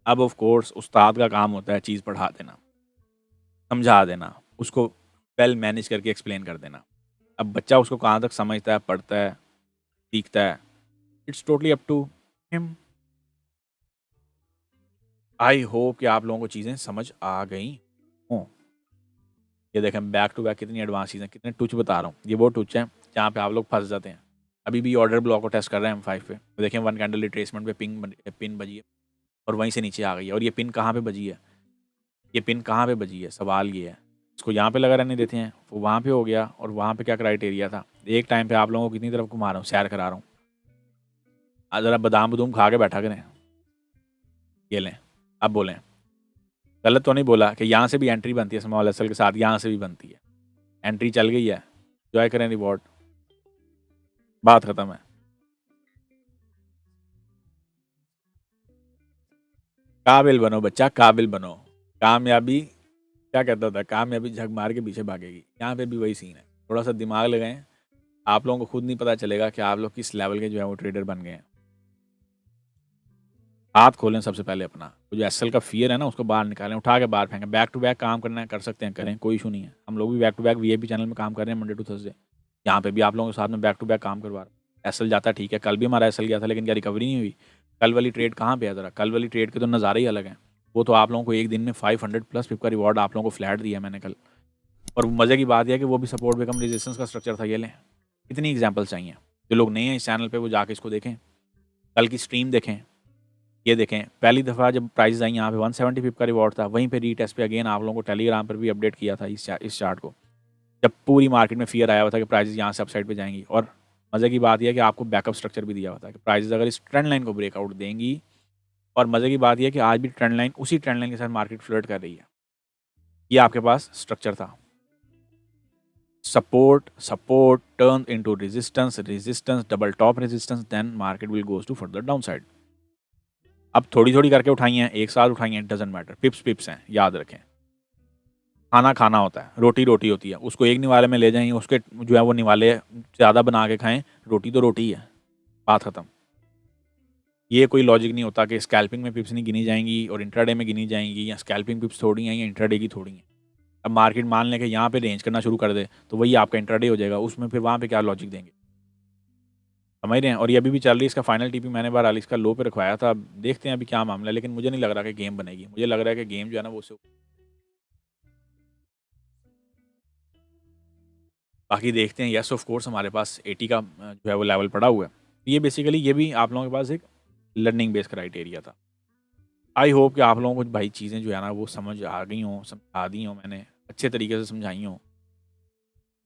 अब ऑफ कोर्स उस्ताद का काम होता है चीज़ पढ़ा देना, समझा देना, उसको वेल मैनेज करके एक्सप्लेन कर देना। अब बच्चा उसको कहाँ तक समझता है, पढ़ता है, सीखता है, it's totally up to him. I hope कि आप लोगों को चीज़ें समझ आ गई हों। ये देखें बैक टू बैक कितनी एडवांस चीज़ें, कितने टुच बता रहा हूँ। ये वो टुच हैं जहाँ पे आप लोग फंस जाते हैं। अभी भी ऑर्डर ब्लॉक को टेस्ट कर रहे हैं M5 पे, तो देखें 1 कैंडल रिट्रेसमेंट पे पिन बजी है और वहीं से नीचे आ गई है। और ये पिन कहाँ पे बजी है, ये पिन कहाँ पे बजी है, सवाल ये है। इसको यहाँ पे लगा रहने देते हैं, वो वहाँ पे हो गया। और वहाँ पे क्या क्राइटेरिया था, एक टाइम पे आप लोगों को कितनी तरफ घुमा रहा हूँ, सैर करा रहा हूँ। ज़रा बादाम बदूम खा के बैठा करें। ये लें, अब बोलें, गलत तो नहीं बोला कि यहाँ से भी एंट्री बनती है स्मॉल एसएल के साथ, यहाँ से भी बनती है। एंट्री चल गई है, एंजॉय करें रिवॉर्ड, बात खत्म है। काबिल बनो बच्चा, काबिल बनो। कामयाबी क्या कहता था, कामयाबी झक मार के पीछे भागेगी। यहाँ पे भी वही सीन है, थोड़ा सा दिमाग लगाएं। आप लोगों को खुद नहीं पता चलेगा कि आप लोग किस लेवल के जो है वो ट्रेडर बन गए हैं। हाथ खोलें सबसे पहले अपना, वो जो एसएल का फियर है ना उसको बाहर निकालें, उठा के बाहर फेंकें। बैक टू बैक काम करना है, कर सकते हैं करें, कोई इशू नहीं है। हम लोग भी back to back VIP channel में काम कर रहे हैं मंडे टू थर्सडे। यहाँ पे भी आप लोगों के साथ में बैक टू बैक काम करवा रहा हूँ। एसएल जाता ठीक है, कल भी हमारा एसएल गया था लेकिन क्या रिकवरी नहीं हुई। कल वाली ट्रेड कहाँ पे है, ज़रा कल वाली ट्रेड के तो नज़ारे ही अलग हैं। वो तो आप लोगों को एक दिन में 500 प्लस पिप का रिवॉर्ड आप लोगों को फ्लैट दिया मैंने कल। और मज़े की बात यह है कि वो भी सपोर्ट बेकम रेजिस्टेंस का स्ट्रक्चर था। ये लें, इतनी एग्जाम्पल चाहिए। जो लोग नए हैं इस चैनल पे वो जाके इसको देखें, कल की स्ट्रीम देखें। ये देखें, पहली दफ़ा जब प्राइस आई यहाँ पे 170 पिप का रिवॉर्ड था, वहीं पे रीटेस्ट पे अगेन आप लोगों को टेलीग्राम पर भी अपडेट किया था इस चार्ट को, जब पूरी मार्केट में फियर आया हुआ था कि प्राइसेस यहाँ से अपसाइड पे जाएंगी। और मज़े की बात यह है कि आपको बैकअप स्ट्रक्चर भी दिया हुआ था कि प्राइसेस अगर इस ट्रेंड लाइन को ब्रेकआउट देंगी। और मज़े की बात यह है कि आज भी ट्रेंड लाइन, उसी ट्रेंड लाइन के साथ मार्केट फ्लर्ट कर रही है। ये आपके पास स्ट्रक्चर था। Support turn into resistance double top resistance, then market will goes to further down side. अब थोड़ी थोड़ी करके उठाई हैं, एक साथ उठाई हैं, डजंट मैटर, पिप्स हैं, याद रखें। खाना खाना होता है, रोटी रोटी होती है, उसको एक निवाले में ले जाएं, उसके जो है वो निवाले ज़्यादा बना के खाएं, रोटी तो रोटी है, बात ख़त्म। ये कोई लॉजिक नहीं होता कि स्कैल्पिंग में पिप्स नहीं गिनी जाएंगी और इंट्राडे में गिनी जाएंगी, या स्कैल्पिंग पिप्स थोड़ी हैं या इंट्राडे की थोड़ी हैं। अब मार्केट मान लें कि यहाँ पे रेंज करना शुरू कर दे तो वही आपका इंट्राडे हो जाएगा, उसमें फिर वहाँ पे क्या लॉजिक देंगे, समझ रहे हैं। और ये अभी भी चल रही है, इसका फाइनल टीपी मैंने बार इसका लो पे रखवाया था। अब देखते हैं अभी क्या मामला है, लेकिन मुझे नहीं लग रहा कि गेम बनेगी। मुझे लग रहा है कि गेम जो है ना वो बाकी देखते हैं। येस ऑफ कोर्स हमारे पास 80 का जो है वो लेवल पड़ा हुआ है। ये बेसिकली ये भी आप लोगों के पास एक लर्निंग बेस्ड क्राइटेरिया था। आई होप कि आप लोगों को भाई चीज़ें जो है ना वो समझ आ गई हों, समझा दी हों, मैंने अच्छे तरीके से समझाई हों।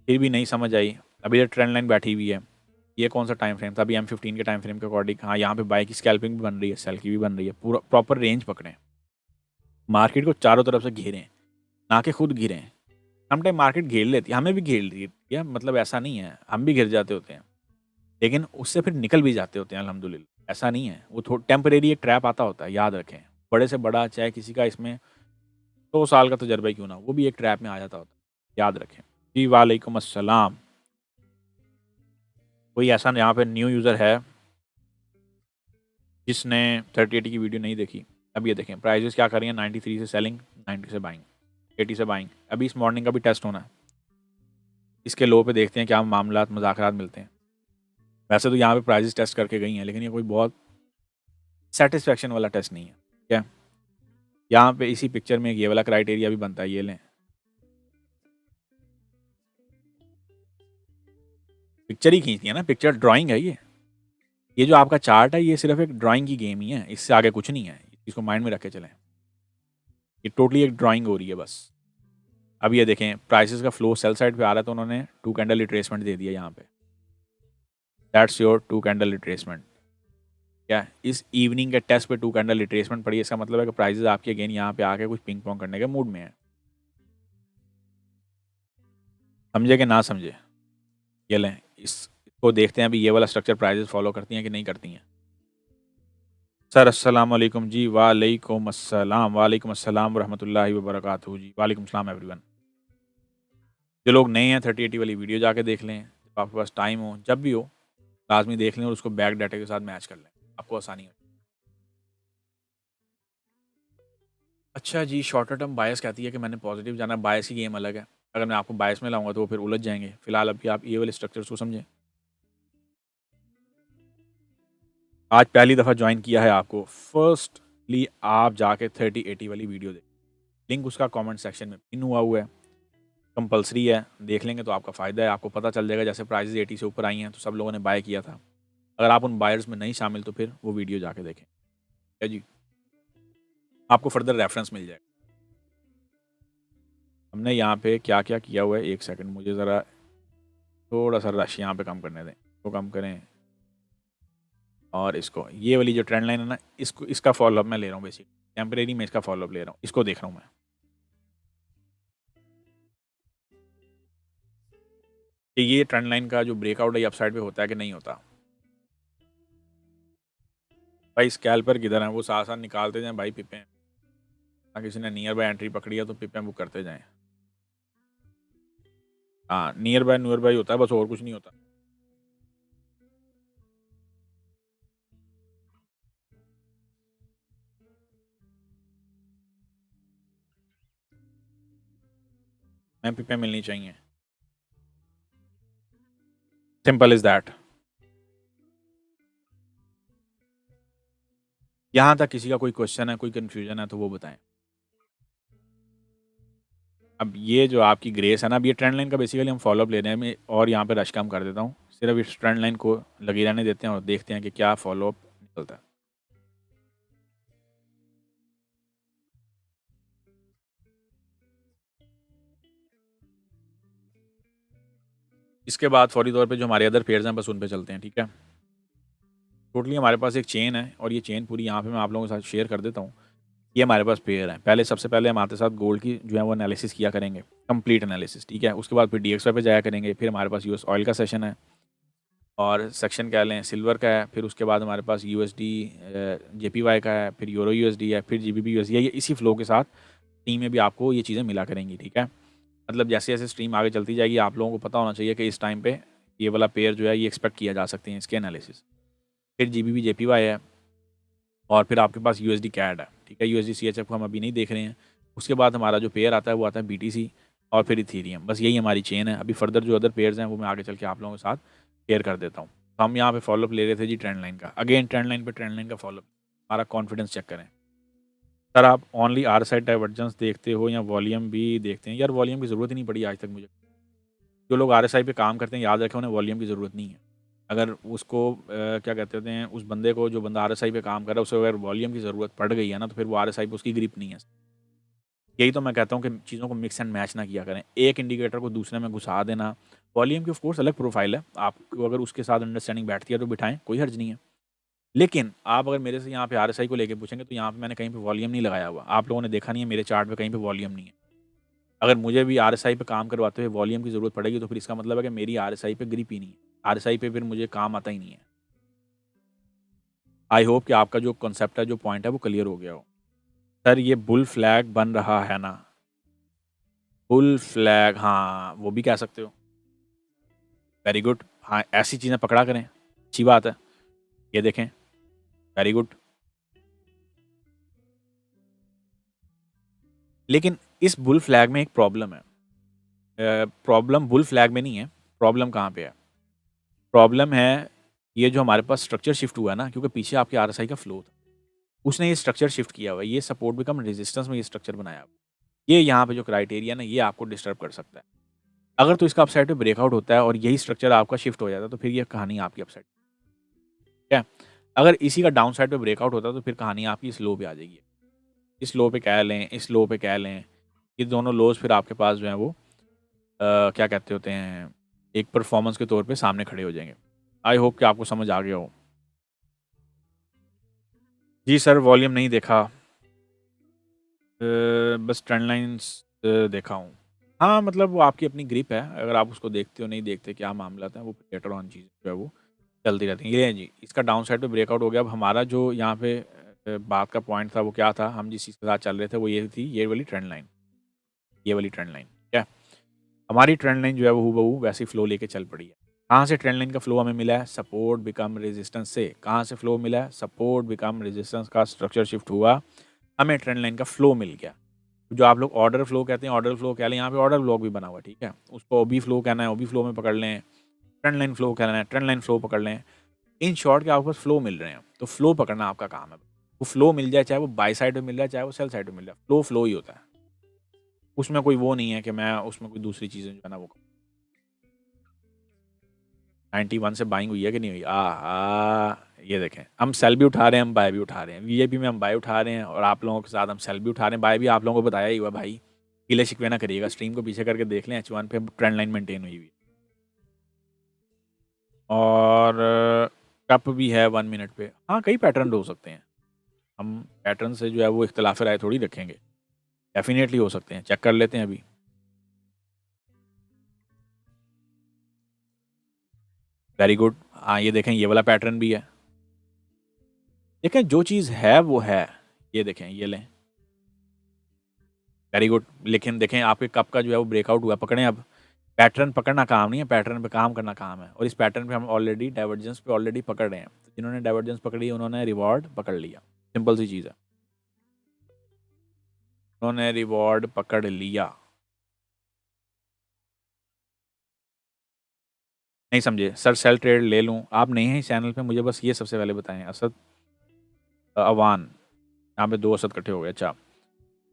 फिर भी नहीं समझ आई, अभी ये ट्रेंड लाइन बैठी हुई है। ये कौन सा टाइम फ्रेम था, अभी M15 के टाइम फ्रेम के अकॉर्डिंग। हाँ, यहाँ पे बाई की स्कैल्पिंग भी बन रही है, सेल की भी बन रही है। पूरा प्रॉपर रेंज पकड़ें, मार्केट को चारों तरफ से घेरें, ना कि खुद घिरें। सम टाइम मार्केट घेर लेती है, हमें भी घेर रही है, मतलब ऐसा नहीं है, हम भी घिर जाते होते हैं, लेकिन उससे फिर निकल भी जाते होते हैं अल्हम्दुलिल्लाह। ऐसा नहीं है, वो थोड़ा टेम्परेरी एक ट्रैप आता होता है, याद रखें। बड़े से बड़ा चाहे किसी का इसमें 100 साल का तजर्बा ही क्यों ना, वो भी एक ट्रैप में आ जाता होता है, याद रखें। जी वालेकुम अस्सलाम। कोई ऐसा यहाँ पे न्यू यूज़र है जिसने 3080 की वीडियो नहीं देखी? अब ये देखें प्राइजेस क्या कर रही हैं, 93 से सेलिंग, 90 से बाइंग, 80 से बाइंग। अभी इस मॉर्निंग का भी टेस्ट होना है, इसके लो पे देखते हैं क्या मामला मुज़ाकरात मिलते हैं। वैसे तो यहाँ पे प्राइजेस टेस्ट करके गई हैं, लेकिन ये कोई बहुत सेटिस्फेक्शन वाला टेस्ट नहीं है। क्या यहाँ पे इसी पिक्चर में ये वाला क्राइटेरिया भी बनता है, ये लें, पिक्चर ही खींचती है ना, पिक्चर ड्राइंग है ये जो आपका चार्ट है ये सिर्फ एक ड्राइंग की गेम ही है, इससे आगे कुछ नहीं है। इसको माइंड में रख के चलें, ये टोटली एक ड्राइंग हो रही है बस। अब ये देखें प्राइसेस का फ्लो सेल साइड पे आ रहा है, तो उन्होंने 2 कैंडल रिट्रेसमेंट दे दिया यहाँ पे। That's your 2 candle retracement. क्या इस इवनिंग के टेस्ट पे 2 कैंडल रिट्रेसमेंट पड़ी, इसका मतलब है कि प्राइसेस आपके अगेन यहाँ पे आके कुछ पिंग पोंग करने के मूड में है। समझे कि ना समझे? ये लें, इसको देखते हैं अभी ये वाला स्ट्रक्चर प्राइसेस फॉलो करती हैं कि नहीं करती हैं। सर अस्सलाम वालेकुम जी। वालेकुम अस्सलाम, वालेकुम अस्सलाम रहमतुल्लाहि व बरकातहू जी। वालेकुम सलाम एवरीवन। जो लोग नए हैं 3080 वाली वीडियो जाके देख लें, जब आपके पास टाइम हो, जब भी हो, लाज़मी देख लें और उसको बैक डाटा के साथ मैच कर लें, आपको आसानी हो। अच्छा जी, शॉर्टर टर्म बायस कहती है कि मैंने पॉजिटिव जाना है, बायस की गेम अलग है। अगर मैं आपको बायस में लाऊँगा तो वो फिर उलझ जाएँगे। फिलहाल अभी आप ये वाले स्ट्रक्चर्स को समझें। आज पहली दफ़ा जॉइन किया है आपको, फर्स्टली आप जाके 3080 वाली वीडियो देखें। लिंक उसका कमेंट सेक्शन में पिन हुआ है, कंपल्सरी है, देख लेंगे तो आपका फ़ायदा है, आपको पता चल जाएगा जैसे प्राइसेज़ 80 से ऊपर आई हैं तो सब लोगों ने बाय किया था। अगर आप उन बायर्स में नहीं शामिल तो फिर वो वीडियो जाके देखें। क्या जी? आपको फर्दर रेफरेंस मिल जाएगा। हमने यहाँ पे क्या-क्या किया हुआ है, 1 सेकंड मुझे ज़रा थोड़ा-सा रश यहाँ पे कम करने दें। इसको कम करें और इसको, ये वाली जो ट्रेंड लाइन है ना, इसको इसका फ़ॉलो-अप मैं ले रहा हूँ बेसिकली। टेम्परेरी में इसका फ़ॉलो-अप ले रहा हूँ, इसको देख रहा हूँ मैं। कि ये ट्रेंड लाइन का जो ब्रेकआउट है ये अपसाइड पे होता है कि नहीं होता। भाई स्कैल्पर किधर हैं? वो साथ-साथ निकालते जाएँ भाई पिपें। किसी ने नियर बाय एंट्री पकड़ी है तो पिपें बुक करते जाएँ। हाँ, नियर बाय होता है बस, और कुछ नहीं होता। हमें पिपें मिलनी चाहिए। Simple is that. यहाँ तक किसी का कोई क्वेश्चन है, कोई कन्फ्यूज़न है तो वो बताएँ। अब ये जो आपकी ग्रेस है ना, अब ये ट्रेंड लाइन का बेसिकली हम फ़ॉलो अप ले रहे हैं। मैं और यहाँ पे रश कम कर देता हूँ। सिर्फ़ इस ट्रेंड लाइन को लगी रहने देते हैं और देखते हैं कि क्या फ़ॉलो अप निकलता है। इसके बाद फ़ौरी तौर पे जो हमारे अदर पेयर्स हैं बस उन पे चलते हैं, ठीक है? टोटली हमारे पास एक चेन है और ये चेन पूरी यहाँ पे मैं आप लोगों के साथ शेयर कर देता हूँ। ये हमारे पास पेयर है। पहले सबसे पहले हम आपके साथ गोल्ड की जो है वो एनालिसिस किया करेंगे, कंप्लीट एनालिसिस, ठीक है? उसके बाद फिर डीएक्सवाई पे जाया करेंगे, फिर हमारे पास यूएस ऑयल का सेशन है और सेक्शन कह लें सिल्वर का है, फिर उसके बाद हमारे पास यूएसडी जेपीवाई का है, फिर यूरो यूएसडी है, फिर जीबीपी यूएसडी है। ये इसी फ्लो के साथ टीम में भी आपको ये चीज़ें मिला करेंगी, ठीक है? मतलब जैसे-जैसे स्ट्रीम आगे चलती जाएगी आप लोगों को पता होना चाहिए कि इस टाइम पे ये वाला पेयर जो है ये एक्सपेक्ट किया जा सकते हैं इसके एनालिसिस। फिर जीबीपी जेपीवाई है और फिर आपके पास यूएसडी कैड है, ठीक है? यूएसडी सीएचएफ को हम अभी नहीं देख रहे हैं। उसके बाद हमारा जो पेयर आता है वो आता है बीटीसी और फिर इथेरियम। बस यही हमारी चेन है। अभी फर्दर जो अदर पेयर्स हैं वो मैं आगे चल के आप लोगों के साथ शेयर कर देता हूँ। तो हम यहाँ पे फॉलोअप ले रहे थे जी ट्रेंड लाइन का। अगेन ट्रेंड लाइन पे ट्रेंड लाइन का फॉलोअप। हमारा कॉन्फिडेंस चेक करें। सर आप ओनली आरएसआई डाइवर्जेंस देखते हो या वॉल्यूम भी देखते हैं? यार वॉल्यूम की ज़रूरत ही नहीं पड़ी आज तक मुझे। जो लोग आरएसआई पे काम करते हैं याद रखें उन्हें वॉल्यूम की ज़रूरत नहीं है। अगर उसको क्या कहते होते हैं, उस बंदे को जो बंदा आरएसआई पे काम कर रहा है उसे अगर वॉल्यूम की ज़रूरत पड़ गई है ना तो फिर वो आरएसआई पे उसकी ग्रिप नहीं है। यही तो मैं कहता हूँ कि चीज़ों को मिक्स एंड मैच ना किया करें। एक इंडिकेटर को दूसरे में घुसा देना, वॉल्यूम की ऑफ कोर्स अलग प्रोफ़ाइल है। आपको अगर उसके साथ अंडरस्टैंडिंग बैठती है तो बिठाएँ, कोई हर्ज नहीं है। लेकिन आप अगर मेरे से यहाँ पे आरएसआई को लेके पूछेंगे तो यहाँ पे मैंने कहीं पे वॉल्यूम नहीं लगाया हुआ। आप लोगों ने देखा नहीं है मेरे चार्ट पे कहीं पे वॉल्यूम नहीं है। अगर मुझे भी आरएसआई पे काम करवाते हुए वॉल्यूम की ज़रूरत पड़ेगी तो फिर इसका मतलब है कि मेरी आरएसआई पे ग्रिप ही नहीं है। आरएसआई पे फिर मुझे काम आता ही नहीं है। आई होप कि आपका जो कॉन्सेप्ट है, जो पॉइंट है वो क्लियर हो गया हो। सर ये बुल फ्लैग बन रहा है ना? बुल फ्लैग, हाँ, वो भी कह सकते हो। Very good. हाँ, ऐसी चीज़ें पकड़ा करें, अच्छी बात है। ये देखें, वेरी गुड। लेकिन इस बुल फ्लैग में एक प्रॉब्लम है। प्रॉब्लम बुल फ्लैग में नहीं है, प्रॉब्लम कहाँ पे है? प्रॉब्लम है ये जो हमारे पास स्ट्रक्चर शिफ्ट हुआ है ना, क्योंकि पीछे आपके आरएसआई का फ्लो था। उसने ये स्ट्रक्चर शिफ्ट किया हुआ है, ये सपोर्ट बिकम रेजिस्टेंस में ये स्ट्रक्चर बनाया हुआ है। ये यहाँ पे जो क्राइटेरिया है ना, ये आपको डिस्टर्ब कर सकता है। अगर तो इसका अपसाइड पे ब्रेकआउट होता है और यही स्ट्रक्चर आपका शिफ्ट हो जाता है, तो फिर ये कहानी आपकी अपसाइड, ठीक है? अगर इसी का डाउन साइड पे ब्रेकआउट होता है, तो फिर कहानी आपकी इस लो पे आ जाएगी। इस लो पे कह लें, इस लो पे कह लें, ये दोनों लोज़ फिर आपके पास जो हैं वो क्या कहते होते हैं, एक परफॉर्मेंस के तौर पे सामने खड़े हो जाएँगे। आई होप कि आपको समझ आ गया हो। जी सर, वॉल्यूम नहीं देखा। बस ट्रेंड लाइन्स देखा हूँ। हाँ, मतलब वो आपकी अपनी ग्रिप है, अगर आप उसको देखते हो, नहीं देखते, क्या मामला था, वो लेटर ऑन चीज़ जो है वो चलती रहती हैं। ये है जी, इसका डाउन साइड पे ब्रेकआउट हो गया। अब हमारा जो यहाँ पे बात का पॉइंट था वो क्या था, हम जिस चीज़ के साथ चल रहे थे वो ये थी, ये वाली ट्रेंड लाइन, ये वाली ट्रेंड लाइन, ठीक है। हमारी ट्रेंड लाइन जो है वो हूबहू वैसी फ्लो लेके चल पड़ी है। कहाँ से ट्रेंड लाइन का फ्लो हमें मिला है? सपोर्ट बिकम रेजिस्टेंस से। कहाँ से फ्लो मिला है? सपोर्ट बिकम रेजिस्टेंस का स्ट्रक्चर शिफ्ट हुआ, हमें ट्रेंड लाइन का फ्लो मिल गया। जो आप लोग ऑर्डर फ्लो कहते हैं, ऑर्डर फ्लो कह लें, यहाँ पे ऑर्डर ब्लॉक भी बना हुआ है, ठीक है। उसको ओबी फ्लो कहना है, ओबी फ्लो में पकड़ लें। ट्रेंड लाइन फ्लो कहना है, ट्रेंड लाइन फ्लो पकड़ लें। इन शॉर्ट के आपके पास फ्लो मिल रहे हैं, तो फ्लो पकड़ना आपका काम है। वो फ्लो मिल जाए, चाहे वो बाई साइड में मिल जाए, चाहे वो सेल साइड में मिल जाए, फ्लो फ्लो ही होता है। उसमें कोई वो नहीं है कि मैं उसमें कोई दूसरी चीज़ें जो है ना वो 91 से बाइंग हुई है कि नहीं हुई? ये देखें, हम सेल भी उठा रहे हैं, हम बाय भी उठा रहे हैं। वीआईपी में हम बाय उठा रहे हैं और आप लोगों के साथ हम सेल भी उठा रहे हैं। बाय भी आप लोगों को बताया ही हुआ भाई, गिले शिकवे ना करिएगा। स्ट्रीम को पीछे करके देख लें, H1 पे ट्रेंड लाइन मेंटेन हुई हुई और कप भी है 1 मिनट पे। हाँ, कई पैटर्न हो सकते हैं। हम पैटर्न से जो है वो इख्तिलाफ राय थोड़ी रखेंगे, डेफिनेटली हो सकते हैं। चेक कर लेते हैं अभी। Very good. हाँ, ये देखें, ये वाला पैटर्न भी है। देखें, जो चीज़ है वो है। ये देखें, ये लें, वेरी गुड। लेकिन देखें, आपके कप का जो है वो ब्रेकआउट हुआ, पकड़ें अब। पैटर्न पकड़ना काम नहीं है, पैटर्न पे काम करना काम है। और इस पैटर्न पे हम ऑलरेडी डाइवर्जेंस पे ऑलरेडी पकड़ रहे हैं। तो जिन्होंने डाइवर्जेंस पकड़ी उन्होंने रिवॉर्ड पकड़ लिया, सिंपल सी चीज़ है, उन्होंने रिवॉर्ड पकड़ लिया। नहीं समझे सर? सेल ट्रेड ले लूँ? आप नहीं हैं इस चैनल पे, मुझे बस ये सबसे पहले बताएं। असद, अवान, यहाँ पे 2 असद इकट्ठे हो गए। अच्छा,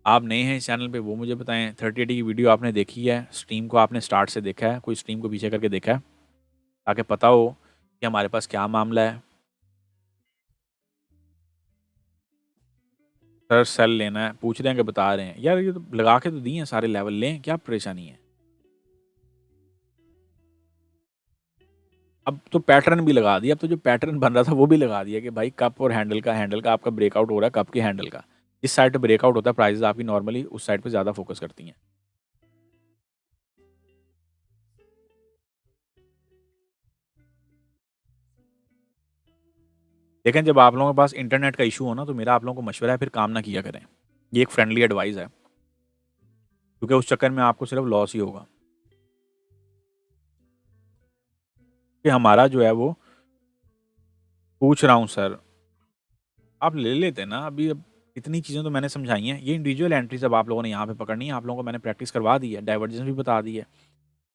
आप नए हैं इस चैनल पे, वो मुझे बताएं। 3080 की वीडियो आपने देखी है? स्ट्रीम को आपने स्टार्ट से देखा है? कोई स्ट्रीम को पीछे करके देखा है, ताकि पता हो कि हमारे पास क्या मामला है। सर सेल लेना है, पूछ रहे हैं कि बता रहे हैं। यार ये तो लगा के तो दिए हैं सारे लेवल, लें, क्या परेशानी है? अब तो पैटर्न भी लगा दिया, अब तो जो पैटर्न बन रहा था वो भी लगा दिया कि भाई कप और हैंडल का आपका ब्रेकआउट हो रहा है, कप के हैंडल का। जिस साइड पे ब्रेकआउट होता है प्राइसेस आपकी नॉर्मली उस साइड पे ज़्यादा फोकस करती हैं। लेकिन जब आप लोगों के पास इंटरनेट का इशू हो ना, तो मेरा आप लोगों को मशवरा है फिर काम ना किया करें। ये एक फ्रेंडली एडवाइस है, क्योंकि उस चक्कर में आपको सिर्फ लॉस ही होगा। कि हमारा जो है वो, पूछ रहा हूँ सर, आप ले लेते ना अभी। अब इतनी चीज़ें तो मैंने समझाई हैं। ये इंडिविजुअल एंट्रीज अब आप लोगों ने यहाँ पे पकड़नी है। आप लोगों को मैंने प्रैक्टिस करवा दी है, डाइवर्जेंस भी बता दी है।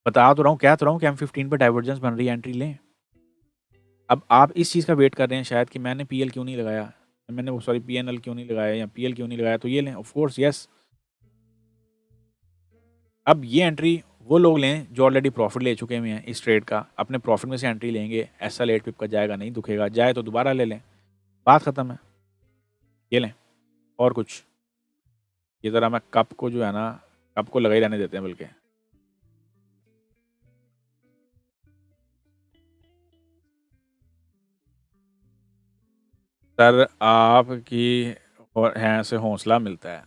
बता तो रहा हूँ, कह तो रहा हूँ कि M15 पे डाइवर्जेंस बन रही है, एंट्री लें। अब आप इस चीज़ का वेट कर रहे हैं शायद कि मैंने पीएल क्यों नहीं लगाया, मैंने वो सॉरी पीएनएल क्यों नहीं लगाया या पीएल क्यों नहीं लगाया, तो ये लें। Of course yes. अब ये एंट्री वो लोग लें जो ऑलरेडी प्रॉफिट ले चुके हुए हैं इस ट्रेड का। अपने प्रॉफिट में से एंट्री लेंगे, SL 8 पिप का जाएगा नहीं, दुखेगा, जाए तो दोबारा ले लें, बात ख़त्म है। ये लें। और कुछ, ये ज़रा मैं कप को जो है ना, कप को लगा ही रहने देते हैं बल्कि। सर आपकी हैं से हौसला मिलता है,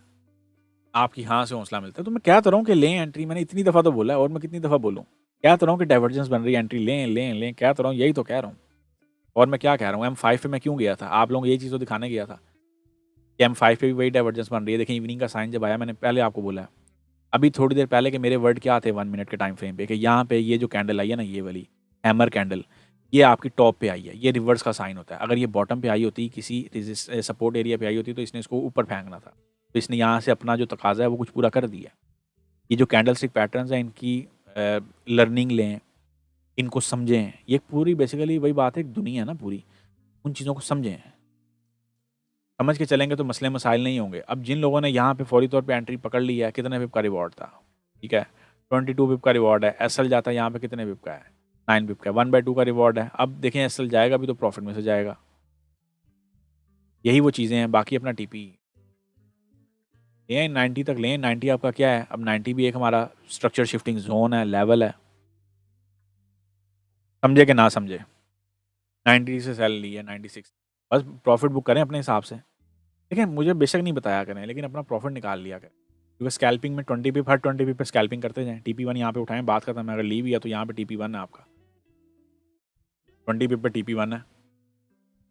आपकी हाँ से हौसला मिलता है। तो मैं क्या तो रहा हूँ कि लें एंट्री, मैंने इतनी दफ़ा तो बोला है, और मैं कितनी दफ़ा बोलूँ? क्या तो रहा हूँ कि डाइवर्जेंस बन रही है, एंट्री लें लें लें, क्या तो रहा हूँ, यही तो कह रहा हूँ। और मैं क्या कह रहा हूँ, M5 पे मैं क्यों गया था? आप लोगों को यही चीज़ तो दिखाने गया था कि M5 पे भी वही डाइवर्जेंस बन रही है। देखिए इवनिंग का साइन जब आया, मैंने पहले आपको बोला है अभी थोड़ी देर पहले कि मेरे वर्ड क्या थे 1 मिनट के टाइम फ्रेम पे, कि यहाँ पे ये जो कैंडल आई है ना, ये वाली हैमर कैंडल, ये आपकी टॉप पे आई है, ये रिवर्स का साइन होता है। अगर ये बॉटम पे आई होती, किसी सपोर्ट एरिया पे आई होती, तो इसने इसको ऊपर फेंकना था। तो इसने यहाँ से अपना जो तकाजा है वो कुछ पूरा कर दिया। ये जो कैंडल स्टिक पैटर्न्स हैं, इनकी लर्निंग लें, इनको समझें। ये पूरी बेसिकली वही बात है, एक दुनिया है ना पूरी, उन चीज़ों को समझें। समझ के चलेंगे तो मसले मसाइल नहीं होंगे। अब जिन लोगों ने यहाँ पे फौरी तौर पे एंट्री पकड़ ली है, कितने पिप का रिवॉर्ड था? ठीक है, 22 पिप का रिवॉर्ड है। SL जाता है यहाँ पे कितने पिप का है? 9 पिप का है। 1/2 का रिवॉर्ड है। अब देखें SL जाएगा भी तो प्रॉफिट में से जाएगा। यही वो चीज़ें हैं। बाकी अपना TP लें, 90 तक लें। 90 आपका क्या है? अब 90 भी एक हमारा स्ट्रक्चर शिफ्टिंग जोन है, लेवल है। समझे कि ना समझे? 90 से सेल ली है, 96, बस प्रॉफिट बुक करें अपने हिसाब से। देखिए मुझे बेशक नहीं बताया करें, लेकिन अपना प्रॉफिट निकाल लिया करें। क्योंकि स्कैल्पिंग में 20 पिप, हर 20 पिप पे स्कैल्पिंग करते जाएं। TP1 यहाँ पे उठाएं, बात खत्म है। अगर ली भी है तो यहाँ पे TP1 है आपका, 20 पिप पे TP1 है।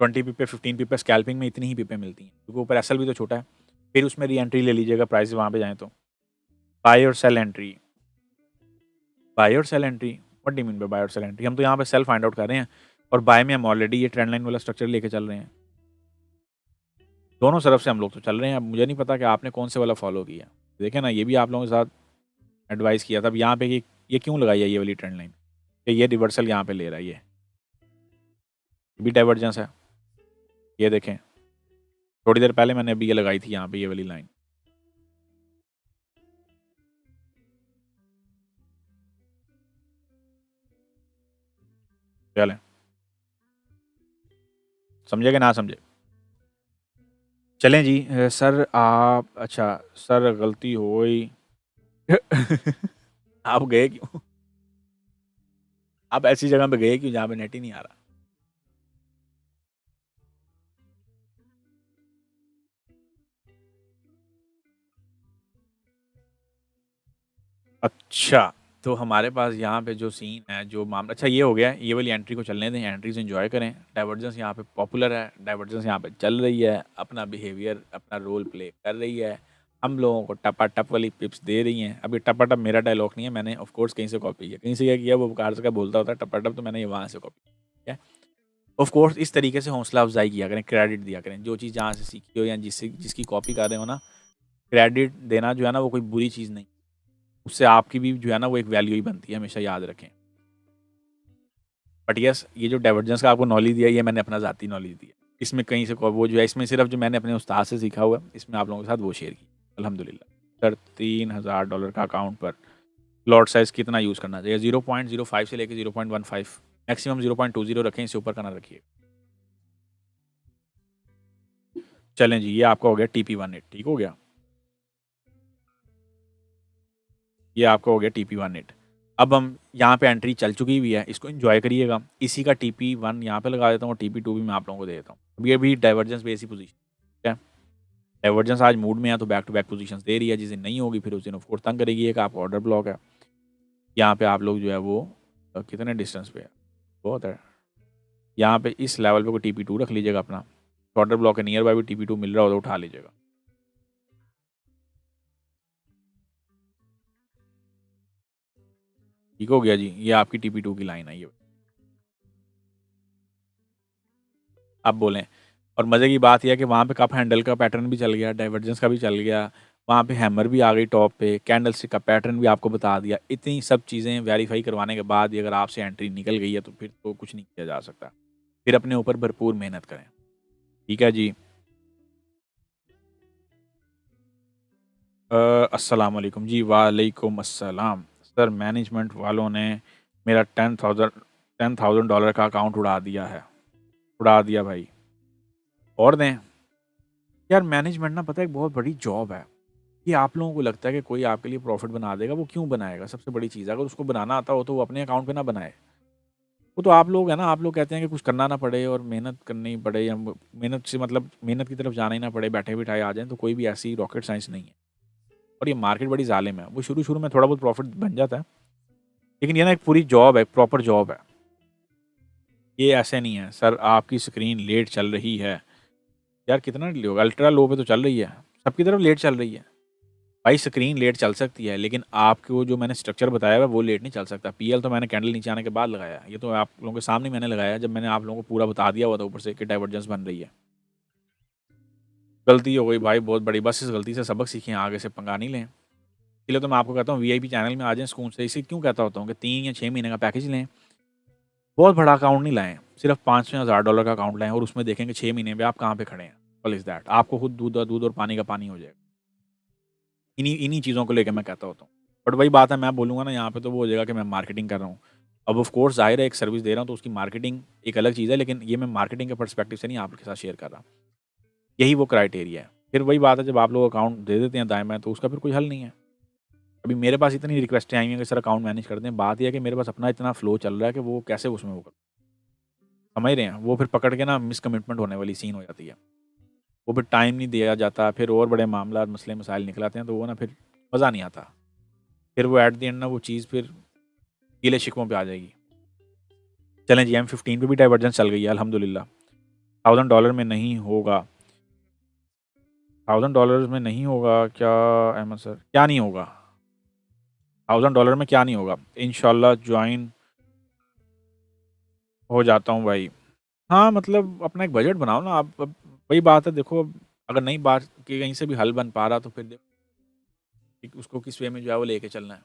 20 पिपे 15 पिपे स्कैल्पिंग में इतनी ही पिपे मिलती हैं, क्योंकि ऊपर एसएल भी तो छोटा है। फिर उसमें री एंट्री ले लीजिएगा, प्राइस वहाँ पे जाएँ तो। बाय और सेल एंट्री, बाय और sell entry, what do you mean buy buy और सेल एंट्री? हम तो यहाँ पे सेल फाइंड आउट कर रहे हैं और बाय में हम ऑलरेडी ये ट्रेंड लाइन वाला स्ट्रक्चर लेके चल रहे हैं। दोनों तरफ से हम लोग तो चल रहे हैं। अब मुझे नहीं पता कि आपने कौन से वाला फॉलो किया। देखें ना, ये भी आप लोगों के साथ एडवाइस किया था। अब यहाँ पे कि ये क्यों लगाई है ये वाली ट्रेंड लाइन, कि ये रिवर्सल यहाँ पे ले रहा है, ये भी डाइवर्जेंस है। ये देखें, थोड़ी देर पहले मैंने अभी ये लगाई थी यहाँ पे ये वाली लाइन। चलें, समझे कि ना समझे? चलें जी। सर आप, अच्छा सर गलती हो गई। आप गए क्यों? आप ऐसी जगह पे गए क्यों जहाँ पे नेट ही नहीं आ रहा? अच्छा, तो हमारे पास यहाँ पे जो सीन है, जो मामला, अच्छा ये हो गया, ये वाली एंट्री को चलने दें, एंट्री से एंजॉय करें। डाइवर्जेंस यहाँ पे पॉपुलर है, डाइवर्जेंस यहाँ पे चल रही है, अपना बिहेवियर, अपना रोल प्ले कर रही है, हम लोगों को टपा टप वाली पिप्स दे रही हैं। अभी टपा टप मेरा डायलॉग नहीं है, मैंने ऑफ कोर्स कहीं से कॉपी किया, कहीं से क्या किया, वो कार से का बोलता होता है टपा टप, तो मैंने ये वहाँ से कॉपी किया। ठीक है, ऑफ कोर्स इस तरीके से हौसला अफजाई किया करें, क्रेडिट दिया करें। जो चीज़ जहाँ से सीखी हो या जिसकी कॉपी कर रहे हो ना, क्रेडिट देना जो है ना, वो कोई बुरी चीज़ नहीं, उससे आपकी भी जो है ना वो एक वैल्यू ही बनती है, हमेशा याद रखें। बट यस, ये जो डाइवर्जेंस का आपको नॉलेज दिया, ये मैंने अपना ज़ाती नॉलेज दिया। इसमें कहीं से वो जो है, इसमें सिर्फ जो मैंने अपने उस्ताद से सीखा हुआ है, इसमें आप लोगों के साथ वो शेयर की, अल्हम्दुलिल्लाह। सर $3000 का अकाउंट पर लॉट साइज़ कितना यूज़ करना चाहिए? 0.05 से लेकर 0.15, मैक्सिमम 0.20 रखें, इससे ऊपर का ना रखिए। चलें जी, ये आपका हो गया TP18, ठीक हो गया। ये आपका हो गया TP18। अब हम यहाँ पे एंट्री चल चुकी हुई है, इसको एंजॉय करिएगा। इसी का TP1 यहाँ पे लगा देता हूँ और TP2 भी मैं आप लोगों को दे देता हूँ। अब ये भी डाइवर्जेंस बेस ही पोजीशन, ठीक है। डाइवर्जेंस आज मूड में है तो बैक टू बैक पोजीशंस दे रही है, जिस दिन नहीं होगी फिर उस दिन ऑफ कोर्स तंग करेगी। एक आपका ऑर्डर ब्लॉक है, यहाँ पे आप लोग जो है वो कितने डिस्टेंस पे है, बहुत है। यहाँ पे इस लेवल पे कोई TP2 रख लीजिएगा अपना। ऑर्डर ब्लॉक के नियर बाय भी TP2 मिल रहा हो तो उठा लीजिएगा। ठीक हो गया जी, ये आपकी TP2 की लाइन है। ये आप बोलें, और मज़े की बात यह है कि वहाँ पे कप हैंडल का पैटर्न भी चल गया, डाइवर्जेंस का भी चल गया, वहाँ पे हैमर भी आ गई टॉप पे, कैंडल स्टिक का पैटर्न भी आपको बता दिया। इतनी सब चीज़ें वेरीफाई करवाने के बाद ही अगर आपसे एंट्री निकल गई है तो फिर तो कुछ नहीं किया जा सकता। फिर अपने ऊपर भरपूर मेहनत करें, ठीक है जी। अस्सलाम वालेकुम जी। वालेकुम अस्सलाम। सर मैनेजमेंट वालों ने मेरा $10,000 का अकाउंट उड़ा दिया है, उड़ा दिया भाई, और दें। यार मैनेजमेंट ना, पता है, एक बहुत बड़ी जॉब है। ये आप लोगों को लगता है कि कोई आपके लिए प्रॉफिट बना देगा, वो क्यों बनाएगा? सबसे बड़ी चीज़, अगर उसको बनाना आता हो तो वो अपने अकाउंट पे ना बनाए। वो तो आप लोग है ना, आप लोग कहते हैं कि कुछ करना ना पड़े और मेहनत करनी पड़े, या मेहनत से मतलब मेहनत की तरफ जाना ही ना पड़े, बैठे बिठाए आ जाएँ, तो कोई भी ऐसी रॉकेट साइंस नहीं है। और ये मार्केट बड़ी ज़ालिम है। वो शुरू में थोड़ा बहुत प्रॉफिट बन जाता है, लेकिन ये ना एक पूरी जॉब है, एक प्रॉपर जॉब है। ये ऐसे नहीं है सर आपकी स्क्रीन लेट चल रही है। यार कितना लो, अल्ट्रा लो पे तो चल रही है, सबकी तरफ लेट चल रही है भाई। स्क्रीन लेट चल सकती है, लेकिन आपको जो मैंने स्ट्रक्चर बताया हुआ वो लेट नहीं चल सकता। पीएल तो मैंने कैंडल नीचे आने के बाद लगाया, ये तो आप लोगों के सामने मैंने लगाया, जब मैंने आप लोगों को पूरा बता दिया हुआ था ऊपर से कि डाइवर्जेंस बन रही है। गलती हो गई भाई बहुत बड़ी, बस इस गलती से सबक सीखें, आगे से पंगा नहीं लें। इसलिए तो मैं आपको कहता हूँ वीआईपी चैनल में आ जाएं सुकून से। इसी क्यों कहता होता हूँ कि 3 या 6 महीने का पैकेज लें, बहुत बड़ा अकाउंट नहीं लाएं, सिर्फ $5,000 का अकाउंट लाएं और उसमें देखेंगे 6 महीने में आप कहाँ पे खड़े हैं। ऑल इज़ दैट, आपको खुद दूध और पानी का पानी हो जाएगा। इन्हीं इन्हीं चीज़ों को लेकर मैं कहता होता हूँ। बट वही बात है, मैं बोलूँगा ना यहाँ पे तो वो हो जाएगा कि मैं मार्केटिंग कर रहा हूँ। अब ऑफ कोर्स ज़ाहिर है एक सर्विस दे रहा हूँ तो उसकी मार्केटिंग एक अलग चीज़ है, लेकिन ये मैं मार्केटिंग के पर्सपेक्टिव से नहीं आपके साथ शेयर कर रहा। यही वो क्राइटेरिया है। फिर वही बात है, जब आप लोग अकाउंट दे देते हैं दाएँ बाएँ तो उसका फिर कोई हल नहीं है। अभी मेरे पास इतनी रिक्वेस्टें आई हैं कि सर अकाउंट मैनेज कर दें। बात ये है कि मेरे पास अपना इतना फ्लो चल रहा है कि वो कैसे उसमें वो समझ रहे हैं, वो फिर पकड़ के ना मिसकमिटमेंट होने वाली सीन हो जाती है। वो फिर टाइम नहीं दिया जाता, फिर और बड़े मामला मसले मसाइल निकल आते हैं, तो वो ना फिर मज़ा नहीं आता। फिर वो एट द एंड ना वो चीज़ फिर गीले शिकवों पे आ जाएगी। चलें जी, M15 पे भी डाइवर्जेंस चल गई है अल्हम्दुलिल्लाह। $1000 में नहीं होगा, $1000 में नहीं होगा क्या अहमद सर? क्या नहीं होगा? $1000 में क्या नहीं होगा? इंशाल्लाह ज्वाइन हो जाता हूँ भाई। हाँ, मतलब अपना एक बजट बनाओ ना आप। अब वही बात है, देखो अब अगर नहीं बात कि कहीं से भी हल बन पा रहा तो फिर देखो कि उसको किस वे में जो है वो लेके चलना है।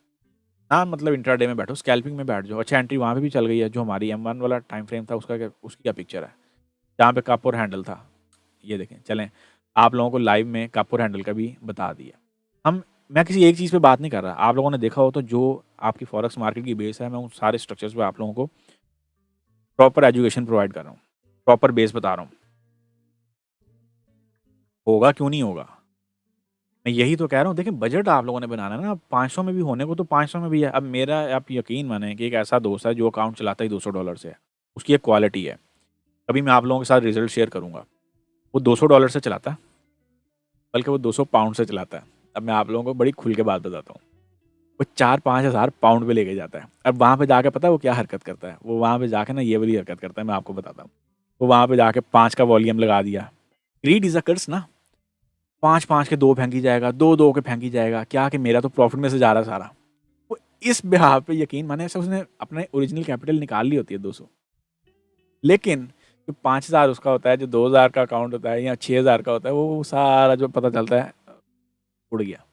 हाँ, मतलब इंट्राडे में बैठो, स्कैल्पिंग में बैठ जाओ। अच्छा, एंट्री वहाँ पे भी चल गई है, जो हमारी M1 वाला टाइम फ्रेम था उसका क्या, उसकी क्या पिक्चर है? जहाँ पे कप और हैंडल था, ये देखें। चलें, आप लोगों को लाइव में कप और हैंडल का भी बता दिया। मैं किसी एक चीज़ पे बात नहीं कर रहा। आप लोगों ने देखा हो तो जो आपकी फॉरेक्स मार्केट की बेस है, मैं उन सारे स्ट्रक्चर्स पे आप लोगों को प्रॉपर एजुकेशन प्रोवाइड कर रहा हूँ, प्रॉपर बेस बता रहा हूँ। होगा क्यों नहीं होगा? मैं यही तो कह रहा हूँ। देखिए, बजट आप लोगों ने बनाना है ना। 500 में भी होने को तो 500 में भी है। अब मेरा, आप यकीन माने कि एक ऐसा दोस्त है जो अकाउंट चलाता ही $200 से है। उसकी एक क्वालिटी है, कभी मैं आप लोगों के साथ रिजल्ट शेयर करूँगा। वो $200 से चलाता है, बल्कि वो 200 पाउंड से चलाता है। अब मैं आप लोगों को बड़ी खुल के बात बताता हूँ। वो 4-5 हज़ार पाउंड पे लेके जाता है। अब वहाँ पे जाके पता है वो क्या हरकत करता है? वो वहाँ पे जाके ना ये वाली हरकत करता है, मैं आपको बताता हूँ। वो वहाँ पे जाके 5 का वॉल्यूम लगा दिया। ग्रीड इज़ अ कर्स ना। 5-5 के 2 फेंकी जाएगा, 2-2 के फेंकी जाएगा। क्या कि मेरा तो प्रॉफिट में से जा रहा है सारा। वो इस बिहाफ़ पे यकीन माने ऐसे उसने अपने ओरिजिनल कैपिटल निकाल ली होती है 200। लेकिन जो 5,000 उसका होता है, जो 2,000 का अकाउंट होता है या 6,000 का होता है, वो सारा जो पता चलता है उड़ गया।